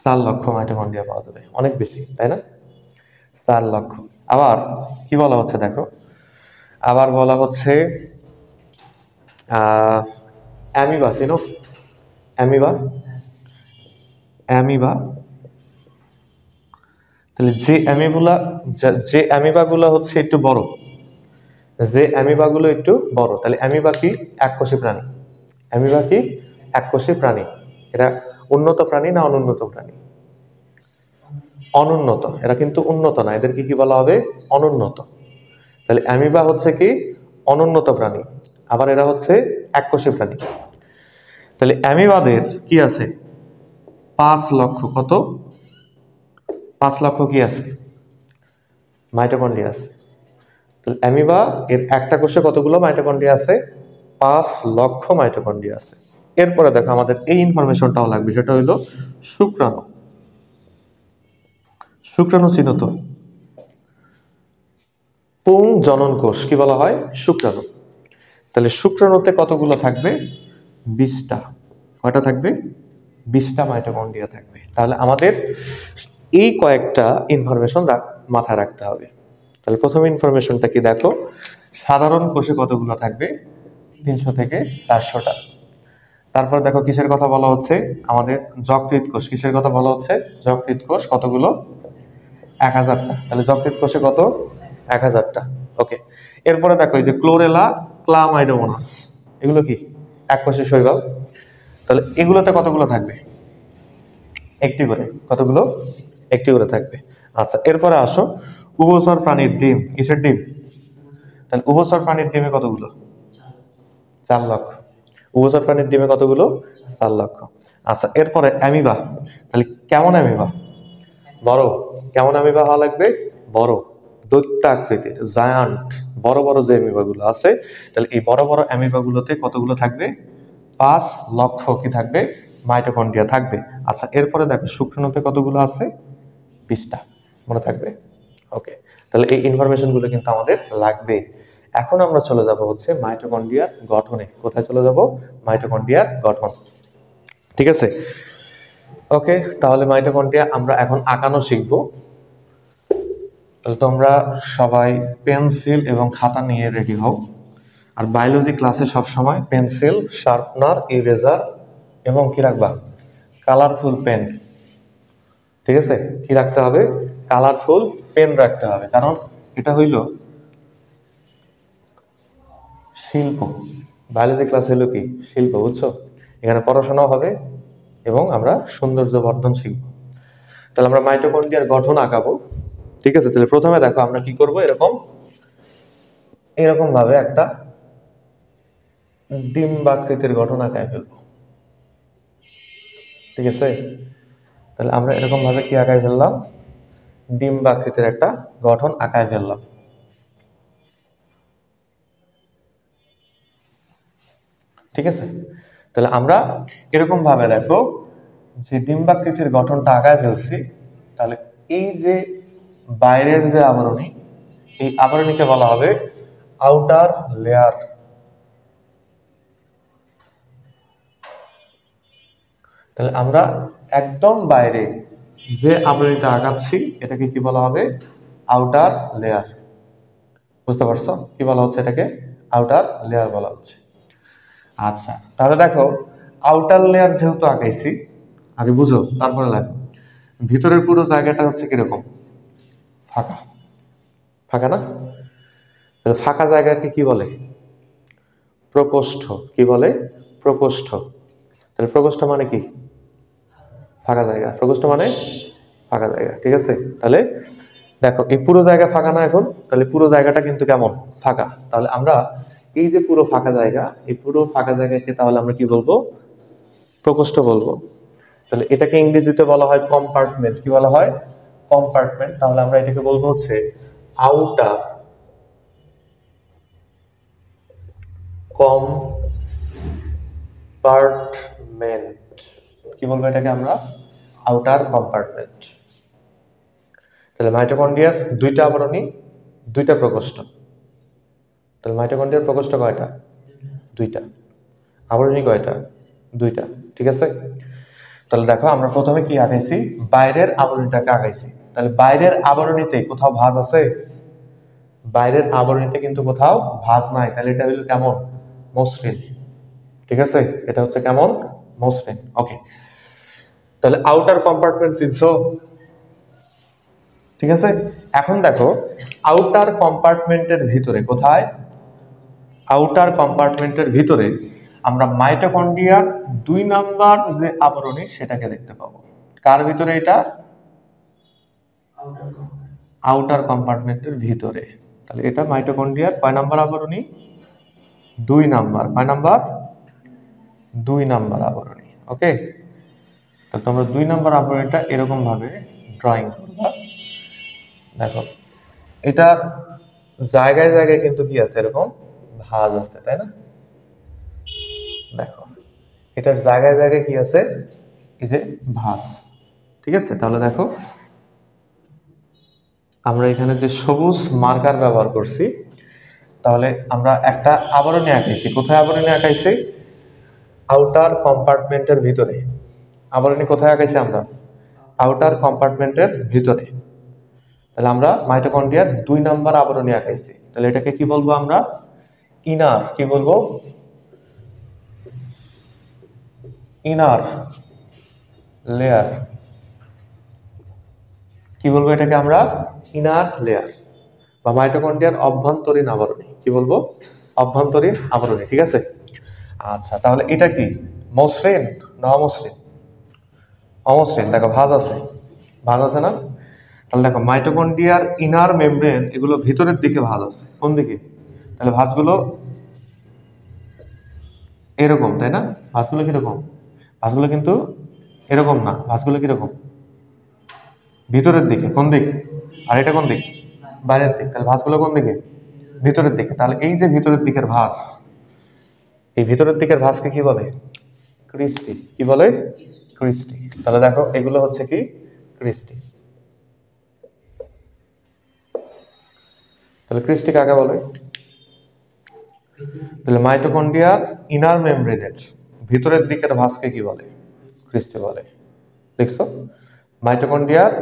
4 লক্ষ মাইটোকন্ড্রিয়া পাওয়া যাবে। অনেক বেশি, তাই না? 4 লক্ষ। আবার কি বলা হচ্ছে দেখো, আবার বলা হচ্ছে অ্যামিবা, চিনো? Amoeba, amoeba. তাহলে যে অ্যামিবা গুলা হচ্ছে একটু বড়, যে অ্যামিবা গুলো একটু বড়। তাহলে অ্যামিবা কি? এককোষী প্রাণী। অ্যামিবা কি? এককোষী প্রাণী। এরা উন্নত প্রাণী না অনুন্নত প্রাণী? অনুন্নত। এরা কিন্তু উন্নত না, এদেরকে কি বলা হবে? অনুন্নত। তাহলে অ্যামিবা হচ্ছে কি? অনুন্নত প্রাণী। আবার এরা হচ্ছে এককোষী প্রাণী। তাহলে অ্যামিবাদের কি আছে? 5 লক্ষ, কত? 5 লক্ষ কি আছে? মাইটোকন্ড্রিয়া আছে। তাহলে অ্যামিবা এর একটা কোষে কতগুলো মাইটোকন্ড্রিয়া আছে? 5 লক্ষ মাইটোকন্ড্রিয়া আছে। এরপরে দেখো আমাদের এই ইনফরমেশনটাও লাগবে, সেটা হলো শুক্রাণু। শুক্রাণু চিনো তো? পুং জনন কোষ কি বলা হয়? শুক্রাণু। তাহলে শুক্রাণুতে কতগুলো থাকবে? 20টা। কয়টা থাকবে? 20টা মাইটোকন্ড্রিয়া থাকবে। তাহলে আমাদের এই কয়েকটা ইনফরমেশন মাথায় রাখতে হবে। তাহলে প্রথম ইনফরমেশনটা কি দেখো, সাধারণ কোষে কতগুলো থাকবে? 300 থেকে 400টা। তারপর দেখো কিসের কথা বলা হচ্ছে? আমাদের যকৃৎ কোষ। কিসের কথা বলা হচ্ছে? যকৃৎ কোষ কতগুলো? 1000টা। তাহলে যকৃৎ কোষে কত? 1000টা। ওকে। এরপরে দেখো এই যে ক্লোরেলা, ক্লামাইডোমোনাস, এগুলো কি? এককোষী শৈবাল। তাহলে এগুলোতে কতগুলো থাকবে? একটি করে। কতগুলো? একটি করে থাকবে। আচ্ছা, এরপরে আসো উভচর প্রাণীর ডিম। কিসের ডিম? তাহলে উভচর প্রাণীর ডিমে কতগুলো? 4 লক্ষ। উভচর প্রাণীর ডিমে কতগুলো? 4 লক্ষ। আচ্ছা, এরপরে অ্যামিবা। তাহলে কেমন অ্যামিবা? বড়। কেমন অ্যামিবা হওয়া লাগবে? বড়, দৈত্য আকৃতির, জায়ান্ট, বড় বড় যে অ্যামিবা গুলো আছে, তাহলে এই বড় বড় অ্যামিবা গুলোতে কতগুলো থাকবে? 5 লক্ষ কি থাকবে? মাইটোকন্ড্রিয়া থাকবে। আচ্ছা, এরপরে দেখো শুক্রাণুতে কতগুলো আছে? 20টা। মনে থাকবে? ওকে। তাহলে এই ইনফরমেশন গুলো কিন্তু আমাদের লাগবে। এখন আমরা চলে যাব হচ্ছে মাইটোকন্ড্রিয়ার গঠনে। কোথায় চলে যাব? মাইটোকন্ড্রিয়ার গঠন। ঠিক আছে? ওকে, তাহলে মাইটোকন্ড্রিয়া আমরা এখন আঁকানো শিখবো। তাহলে তোমরা সবাই পেন্সিল এবং খাতা নিয়ে রেডি হও। আর বায়োলজি ক্লাসে সবসময় পেন্সিল, শার্পনার, ইরেজার এবং কি রাখবা? Colourful pen. ঠিক আছে? কি রাখতে হবে? কালারফুল পেন রাখতে হবে, কারণ এটা হইল শিল্প। বায়োলজি ক্লাস হলো কি? শিল্প, বুঝছো? এখানে পড়াশোনাও হবে এবং আমরা সৌন্দর্য বর্ধন শিখব। তাহলে আমরা মাইটোকন্ড্রিয়ার গঠন আঁকাবো। ঠিক আছে? তাহলে প্রথমে দেখো আমরা কি করব, এরকম এরকম ভাবে একটা ডিম্বাকৃতির গঠন আঁকায় ফেলবো। ঠিক আছে? তাহলে আমরা এরকম ভাবে কি আঁকায় ফেললাম? ডিম্বাকৃতির একটা গঠন আঁকায় ফেললাম। ঠিক আছে? তাহলে আমরা এরকম ভাবে দেখো যে ডিম্বাকৃতির গঠনটা আঁকায় ফেলছি। তাহলে এই যে বাইরের যে আবরণী, এই আবরণীকে বলা হবে আউটার লেয়ার। তাহলে আমরা একদম বাইরে যে আবরণীটা আঁকাচ্ছি এটাকে কি বলা হবে? Outer layer. বুঝতে পারছো কি বলা হচ্ছে? এটাকে আউটার লেয়ার বলা হচ্ছে। আচ্ছা, তাহলে দেখো আউটার লেয়ার যেহেতু আঁকাইছি, আগে বুঝো তারপরে লাগবে। ভিতরের পুরো জায়গাটা হচ্ছে কিরকম? ফাঁকা। ফাঁকা না? তাহলে ফাঁকা জায়গাকে কি বলে? প্রকোষ্ঠ। কি বলে? প্রকোষ্ঠ। তাহলে প্রকোষ্ঠ মানে কি? ফাঁকা জায়গা। প্রকোষ্ঠ মানে ফাঁকা জায়গা। ঠিক আছে? তাহলে দেখো এই পুরো জায়গা ফাঁকা না এখন? তাহলে পুরো জায়গাটা কিন্তু কেমন? ফাঁকা। তাহলে আমরা এই যে পুরো ফাঁকা জায়গা, এই পুরো ফাঁকা জায়গাকে তাহলে আমরা কি বলবো? প্রকোষ্ঠ বলবো। তাহলে এটাকে ইংরেজিতে বলা হয় কম্পার্টমেন্ট। কি বলা হয়? কম্পার্টমেন্ট। তাহলে আমরা এটাকে বলবো হচ্ছে আউটার কম্পার্টমেন্ট। কি বলবো এটাকে আমরা? Outer compartment. তাহলে মাইটোকন্ড্রিয়ার 2টা আবরণী, 2টা প্রকোষ্ঠ। তাহলে মাইটোকন্ড্রিয়ার প্রকোষ্ঠ কয়টা? 2টা। আবরণী কয়টা? 2টা। ঠিক আছে? তাহলে দেখো আমরা প্রথমে কি আঁকাইছি? বাইরের আবরণীটাকে আঁকাইছি। তাহলে বাইরের আবরণীতে কোথাও ভাঁজ আছে? বাইরের আবরণীতে কিন্তু কোথাও ভাঁজ নাই। তাহলে এটা হলো কেমন? মসৃণ। ঠিক আছে? এটা হচ্ছে কেমন? মসৃণ। ওকে। তাহলে আউটার কম্পার্টমেন্ট চিনছো? ঠিক আছে। এখন দেখো আউটার কম্পার্টমেন্টের ভিতরে, কোথায়, আউটার কম্পার্টমেন্টের ভিতরে আমরা মাইটোকন্ড্রিয়ার 2 নাম্বার যে আবরণী সেটাকে দেখতে পাবো। কার ভিতরে এটা? আউটার কম্পার্টমেন্টের ভিতরে। তাহলে এটা মাইটোকন্ড্রিয়ার কয় নাম্বার আবরণী? 2 নাম্বার। কয় নাম্বার? 2 নাম্বার আবরণী। ওকে, তো তোমরা 2 নাম্বার আবরণীটা এরকম ভাবে ড্রয়িং করবা। দেখো এটার জায়গায় জায়গায় কিন্তু কি আছে, এরকম ভাঁজ আছে, তাই না? দেখো এটার জায়গায় জায়গায় কি আছে, এই যে ভাঁজ। ঠিক আছে, তাহলে দেখো আমরা এখানে যে সবুজ মার্কার ব্যবহার করছি, তাহলে আমরা একটা আবরণী আঁকাইছি। কোথায় আবরণী আঁকাইছি? আউটার কম্পার্টমেন্টের ভিতরে। আবরণী কোথায় আঁকাইছি আমরা? আউটার কম্পার্টমেন্টের ভিতরে। তাহলে আমরা মাইটোকন্ড্রিয়ার 2 নাম্বার আবরণী আঁকাইছি। তাহলে এটাকে কি বলবো আমরা? ইনার। কি বলবো? Inner layer. কি বলবো এটাকে আমরা? ইনার লেয়ার বা মাইটোকন্ড্রিয়ার অভ্যন্তরীণ আবরণী। কি বলবো? অভ্যন্তরীণ আবরণী। ঠিক আছে, আচ্ছা তাহলে এটা কি মসৃণ না অমসৃণ? অমসৃণ। দেখো ভাঁজ আছে, ভাঁজ আছে না? তাহলে দেখো মাইটোকন্ড্রিয়ার ইনার মেমব্রেন এগুলো ভিতরের দিকে ভাঁজ আছে। কোন দিকে? তাহলে ভাঁজগুলো এরকম, তাই না? ভাঁজগুলো কিরকম? ভাঁজগুলো কিন্তু এরকম না, ভাঁজগুলো কিরকম? ভিতরের দিকে। কোন দিক? আর এটা কোন দিক? বাইরের দিক। তাহলে ভাঁজগুলো কোন দিকে? ভিতরের দিকে। তাহলে এই যে ভিতরের দিকের ভাঁজ, এই ভিতরের দিকের ভাঁজকে কি বলে? ক্রিস্টি। কি বলে? ক্রিস্টি। তাহলে দেখো এগুলো হচ্ছে কি ক্রিস্টি। তাহলে ক্রিস্টি কাকে বলে? তাহলে মাইটোকন্ড্রিয়ার ইনার মেমব্রেনের ভিতরের দিকের ভাঁজকে কি বলে? ক্রিস্টি বলে। দেখছো, মাইটোকন্ড্রিয়ার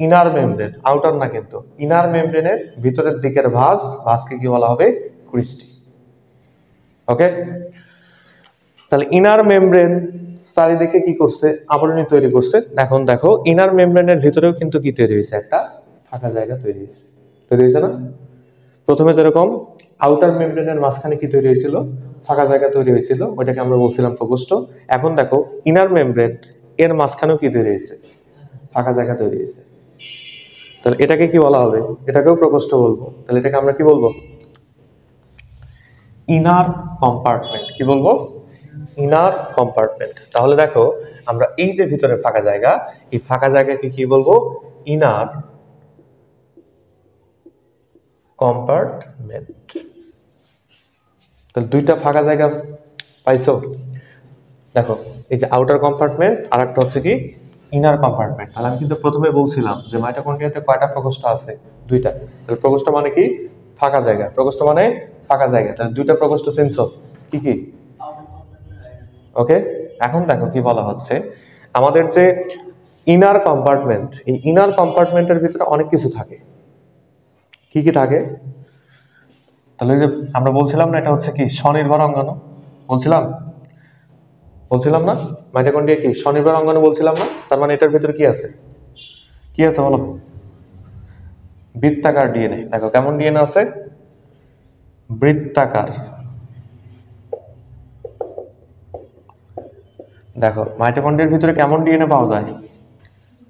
ইনার মেমব্রেন, আউটার না কিন্তু, ইনার মেমব্রেনের ভিতরের দিকের ভাঁজকে কি বলা হবে? ক্রিস্টি। ওকে, তাহলে ইনার মেমব্রেন চারিদিকে কি করছে? আবরণী তৈরি করছে। এখন দেখো ইনার মেমব্রেনের ভিতরেও কিন্তু কি তৈরি হয়েছে? একটা ফাঁকা জায়গা তৈরি হয়েছে। তৈরি হয়েছে না? প্রথমে যেরকম আউটার মেমব্রেনের মাঝখানে কি তৈরি হয়েছিল? ফাঁকা জায়গা তৈরি হয়েছিল, ওইটাকে আমরা বলছিলাম প্রকোষ্ঠ। এখন দেখো ইনার মেমব্রেন এর মাঝখানেও কি তৈরি হয়েছে? ফাঁকা জায়গা তৈরি হয়েছে। তাহলে এটাকে কি বলা হবে? এটাকেও প্রকোষ্ঠ বলবো। তাহলে এটাকে আমরা কি বলবো? Inner compartment. কি বলবো? Inner compartment. তাহলে দেখো আমরা এই যে ভিতরে ফাঁকা জায়গা, এই ফাঁকা জায়গাকে কি বলবো? Inner compartment. তাহলে 2টা ফাঁকা জায়গা পাইছো। দেখো এই যে আউটার কম্পার্টমেন্ট আর একটা হচ্ছে কি ইনার কম্পার্টমেন্ট। তাহলে আমি কিন্তু প্রথমে বলছিলাম যে মাইটোকন্ড্রিয়াতে কয়টা প্রকোষ্ঠ আছে? 2টা। তাহলে প্রকোষ্ঠ মানে কি? ফাঁকা জায়গা। প্রকোষ্ঠ মানে ফাঁকা জায়গা। তাহলে 2টা প্রকোষ্ঠ চিনছো? কি কি? ওকে, এখন দেখো কি বলা হচ্ছে, আমাদের যে ইনার কম্পার্টমেন্ট, এই ইনার কম্পার্টমেন্টের ভিতরে অনেক কিছু থাকে। কি কি থাকে? তাহলে যে আমরা বলছিলাম না এটা হচ্ছে কি স্বনির্ভর অঙ্গাণু, বলছিলাম বলছিলাম না মাইটোকন্ড্রিয়া কি স্বনির্ভর অঙ্গাণু বলছিলাম না? তার মানে এটার ভিতরে কি আছে? কি আছে বলো? বৃত্তাকার ডিএনএ। দেখো কেমন ডিএনএ আছে? বৃত্তাকার। দেখো মাইটোকন্ড্রিয়ার ভিতরে কেমন ডিএনএ পাওয়া যায়?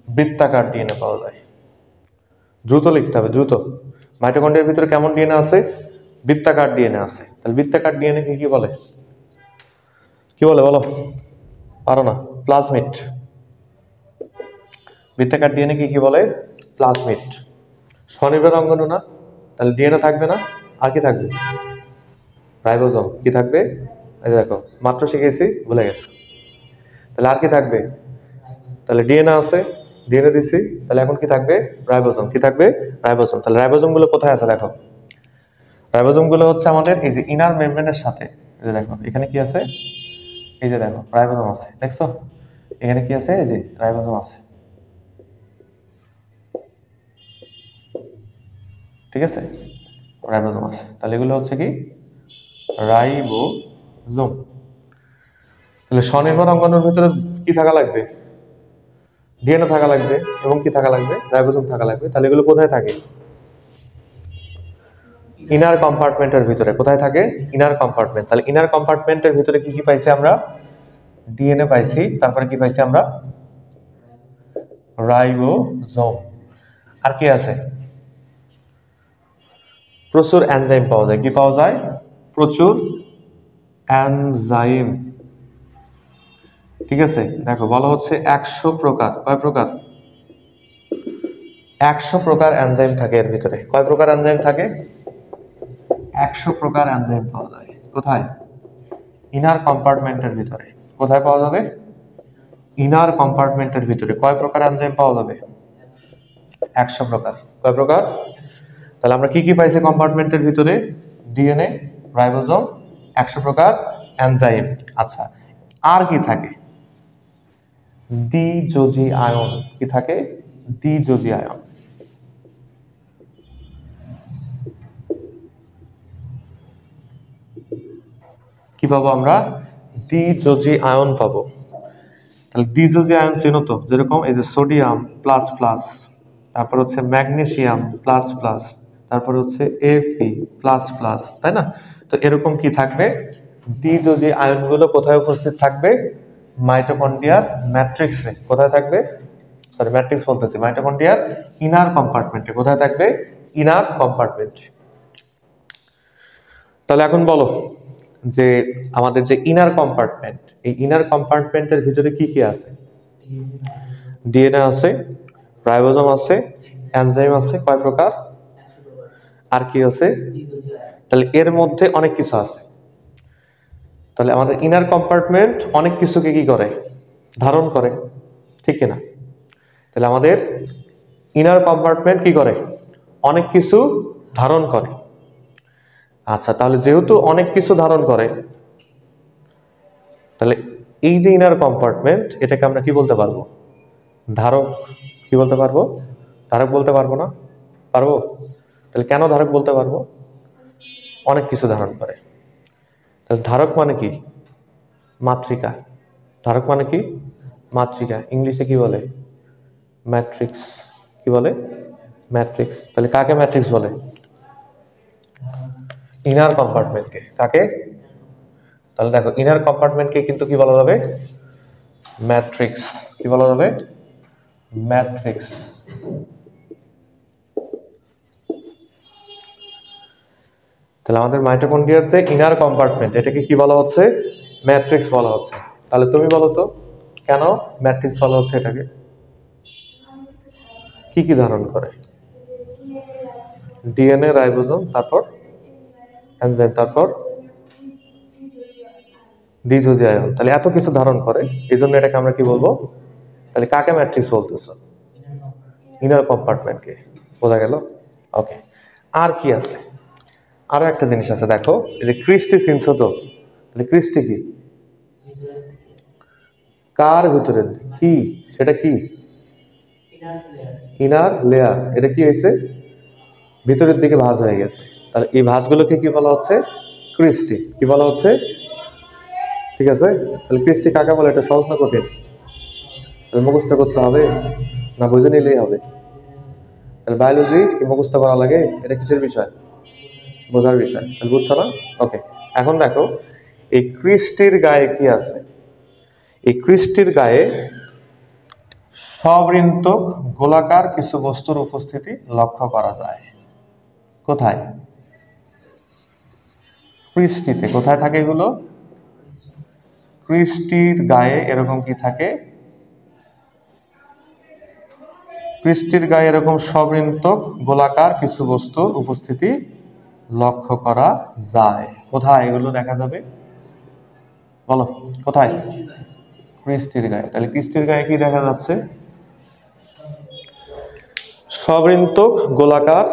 বৃত্তাকার ডিএনএ পাওয়া যায়। দ্রুত লিখতে হবে, দ্রুত। মাইটোকন্ড্রিয়ার ভিতরে কেমন ডিএনএ আছে? বৃত্তাকার ডিএনএ আছে। তাহলে বৃত্তাকার ডিএনএ কে কি বলে? কি বলে বলো? পারো না? প্লাজমিড। বৃত্তাকার ডিএনএ কে কি বলে? প্লাজমিড। স্বনির্ভর অঙ্গাণু না, তাহলে ডিএনএ থাকবে না, আর কি থাকবে? রাইবোজোম। কি থাকবে? এই দেখো মাত্র শিখেছি, ভুলে গেছি। তাহলে আর কি থাকবে? তাহলে ডিএনএ আছে, ডিএনএ দিছি, তাহলে এখন কি থাকবে? রাইবোজোম। কি থাকবে? রাইবোজোম। তাহলে রাইবোজোম গুলো কোথায় আছে দেখো? রাইবোজোম গুলো হচ্ছে আমাদের এই যে ইনার মেমব্রেনের সাথে। এই যে দেখো এখানে কি আছে? এই যে দেখো রাইবোজোম আছে, দেখছো? এখানে কি আছে? এই যে রাইবোজোম আছে। ঠিক আছে, রাইবোজোম আছে। তাহলে এগুলো হচ্ছে কি রাইবোজোম। তাহলে স্বনির্ভর অঙ্গাণুর ভিতরে কি থাকা লাগবে? ডিএনএ থাকা লাগবে এবং কি থাকা লাগবে, রাইবোজোম থাকা লাগবে। তাহলে এগুলো কোথায় থাকে? ইনার কম্পার্টমেন্টের ভিতরে। কোথায় থাকে? Inner compartment. তাহলে ইনার কম্পার্টমেন্টের ভিতরে কি কি পাইছি আমরা? ডিএনএ পাইছি, তারপরে কি পাইছি আমরা? রাইবোজোম। আর কি আছে? প্রচুর এনজাইম পাওয়া যায়। কি পাওয়া যায়? প্রচুর এনজাইম। ঠিক আছে, দেখো বলা হচ্ছে 100 প্রকার। কয় প্রকার? 100 প্রকার এনজাইম থাকে এর ভিতরে। কয় প্রকার এনজাইম থাকে? 100 প্রকার এনজাইম পাওয়া যায়। কোথায়? ইনার কম্পার্টমেন্টের ভিতরে। কোথায় পাওয়া যাবে? ইনার কম্পার্টমেন্টের ভিতরে। কয় প্রকার এনজাইম পাওয়া যাবে? 100 প্রকার। কয় প্রকার? তাহলে আমরা কি কি পাইছি কম্পার্টমেন্টের ভিতরে? ডিএনএ, রাইবোজোম, 100 প্রকার এনজাইম। আচ্ছা, আর কি থাকে? দ্বিযোজী আয়ন। কি থাকে? দ্বিযোজী আয়ন। কি পাবো আমরা? দ্বিযোজী আয়ন পাবো। তাহলে দ্বিযোজী আয়ন চিনো তো, যেরকম এই যে সোডিয়াম প্লাস প্লাস, তারপর হচ্ছে ম্যাগনেসিয়াম প্লাস প্লাস, তারপর হচ্ছে Fe প্লাস প্লাস, তাই না? তো এরকম কি থাকবে? দ্বিযোজী আয়নগুলো কোথায় উপস্থিত থাকবে? মাইটোকন্ড্রিয়ার ম্যাট্রিক্সে। কোথায় থাকবে? সরি, ম্যাট্রিক্স বলতেছি, মাইটোকন্ড্রিয়ার ইনার কম্পার্টমেন্টে। কোথায় থাকবে? ইনার কম্পার্টমেন্টে। তাহলে এখন বলো যে আমাদের যে ইনার কম্পার্টমেন্ট, এই ইনার কম্পার্টমেন্টের ভিতরে কি কি আছে? ডিএনএ আছে, রাইবোজোম আছে, এনজাইম আছে। কয় প্রকার? আর কি আছে? তাহলে এর মধ্যে অনেক কিছু আছে। তাহলে আমাদের ইনার কম্পার্টমেন্ট অনেক কিছুকে কি করে? ধারণ করে, ঠিক কিনা? তাহলে আমাদের ইনার কম্পার্টমেন্ট কি করে? অনেক কিছু ধারণ করে। আচ্ছা, তাহলে যেহেতু অনেক কিছু ধারণ করে, তাহলে এই যে ইনার কম্পার্টমেন্ট, এটাকে আমরা কি বলতে পারবো? ধারক। কি বলতে পারবো? ধারক বলতে পারবো না? পারবো। তাহলে কেন ধারক বলতে পারবো? অনেক কিছু ধারণ করে। তাহলে ধারক মানে কি? মাতৃকা। ধারক মানে কি? মাতৃকা। ইংলিশে কি বলে? ম্যাট্রিক্স। কি বলে? ম্যাট্রিক্স। তাহলে কাকে ম্যাট্রিক্স বলে? ইনার কম্পার্টমেন্টকে। কাকে? তাহলে দেখো, ইনার কম্পার্টমেন্টকে কিন্তু কি বলা যাবে? ম্যাট্রিক্স। কি বলা যাবে? ম্যাট্রিক্স। তাহলে আমাদের মাইটোকন্ড্রিয়ার যে ইনার কম্পার্টমেন্ট, এটাকে কি বলা হচ্ছে? ম্যাট্রিক্স বলা হচ্ছে। তাহলে তুমি বলো তো, কেন ম্যাট্রিক্স বলা হচ্ছে এটাকে? কি কি ধারণ করে? ডিএনএ, রাইবোজোম, তারপর এনজাইম, তারপর দ্বিযোজী আয়ন। তাহলে এত কিছু ধারণ করে, এই জন্য এটাকে আমরা কি বলবো? তাহলে কাকে ম্যাট্রিক্স বলতেছো? ইনার কম্পার্টমেন্টকে। বোঝা গেল? ওকে। আর কি আছে? আরো একটা জিনিস আছে, দেখো এই যে ক্রিস্টি চিনছো তো? তাহলে ক্রিস্টি কি? কার ভিতরে? কি সেটা? কি? Inner layer. এটা কি হয়েছে? ভিতরের দিকে ভাঁজ হয়ে গেছে। তাহলে এই ভাঁজগুলোকে কি বলা হচ্ছে? ক্রিস্টি। কি বলা হচ্ছে? ঠিক আছে। তাহলে ক্রিস্টি কাকে বলে? এটা সহজ না কঠিন? তাহলে মুখস্থ করতে হবে না বুঝে নিলেই হবে? তাহলে বায়োলজি কি মুখস্থ করা লাগে? এটা কিসের বিষয়? বোঝার বিষয়। তাহলে বুঝছো না? ওকে। এখন দেখো এই ক্রিস্টির গায়ে কি আছে? এই ক্রিস্টির গায়ে সবৃন্তক গোলাকার কিছু বস্তুর উপস্থিতি লক্ষ্য করা যায়। কোথায়? ক্রিস্টিতে। কোথায় থাকে এগুলো? ক্রিস্টির গায়ে এরকম কি থাকে? ক্রিস্টির গায়ে এরকম সবৃন্তক গোলাকার কিছু বস্তুর উপস্থিতি লক্ষ্য করা যায়। কোথায় এগুলো দেখা যাবে? বলো কোথায়? ক্রিস্টির গায়ে। তাহলে ক্রিস্টির গায়ে কি দেখা যাচ্ছে? সবৃন্তক গোলাকার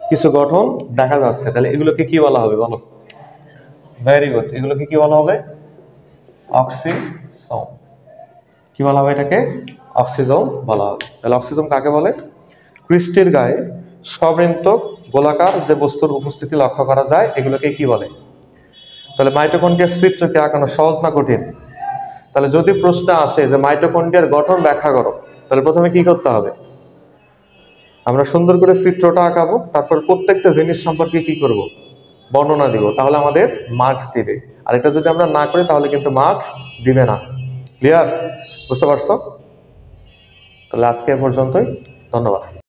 কিছু গঠন দেখা যাচ্ছে। তাহলে এগুলোকে কি বলা হবে? বলো। Very good. এগুলোকে কি বলা হবে? অক্সিজোম। কি বলা হবে এটাকে? অক্সিজোম বলা হবে। তাহলে অক্সিজোম কাকে বলে? ক্রিস্টির গায়ে সবৃন্তক গোলাকার যে বস্তুর উপস্থিতি লক্ষ্য করা যায়, এগুলোকে কি বলে? তাহলে মাইটোকন্ড্রিয়ার চিত্রকে আঁকানো সহজ না কঠিন? তাহলে যদি প্রশ্ন আসে যে মাইটোকন্ড্রিয়ার গঠন ব্যাখ্যা করো, তাহলে প্রথমে কি করতে হবে? আমরা সুন্দর করে চিত্রটা আঁকাবো, তারপর প্রত্যেকটা জিনিস সম্পর্কে কি করব, বর্ণনা দিব, তাহলে আমাদের মার্কস দিবে। আর এটা যদি আমরা না করি তাহলে কিন্তু মার্কস দিবে না। ক্লিয়ার? বুঝতে পারছো? তাহলে আজকে এ পর্যন্তই, ধন্যবাদ।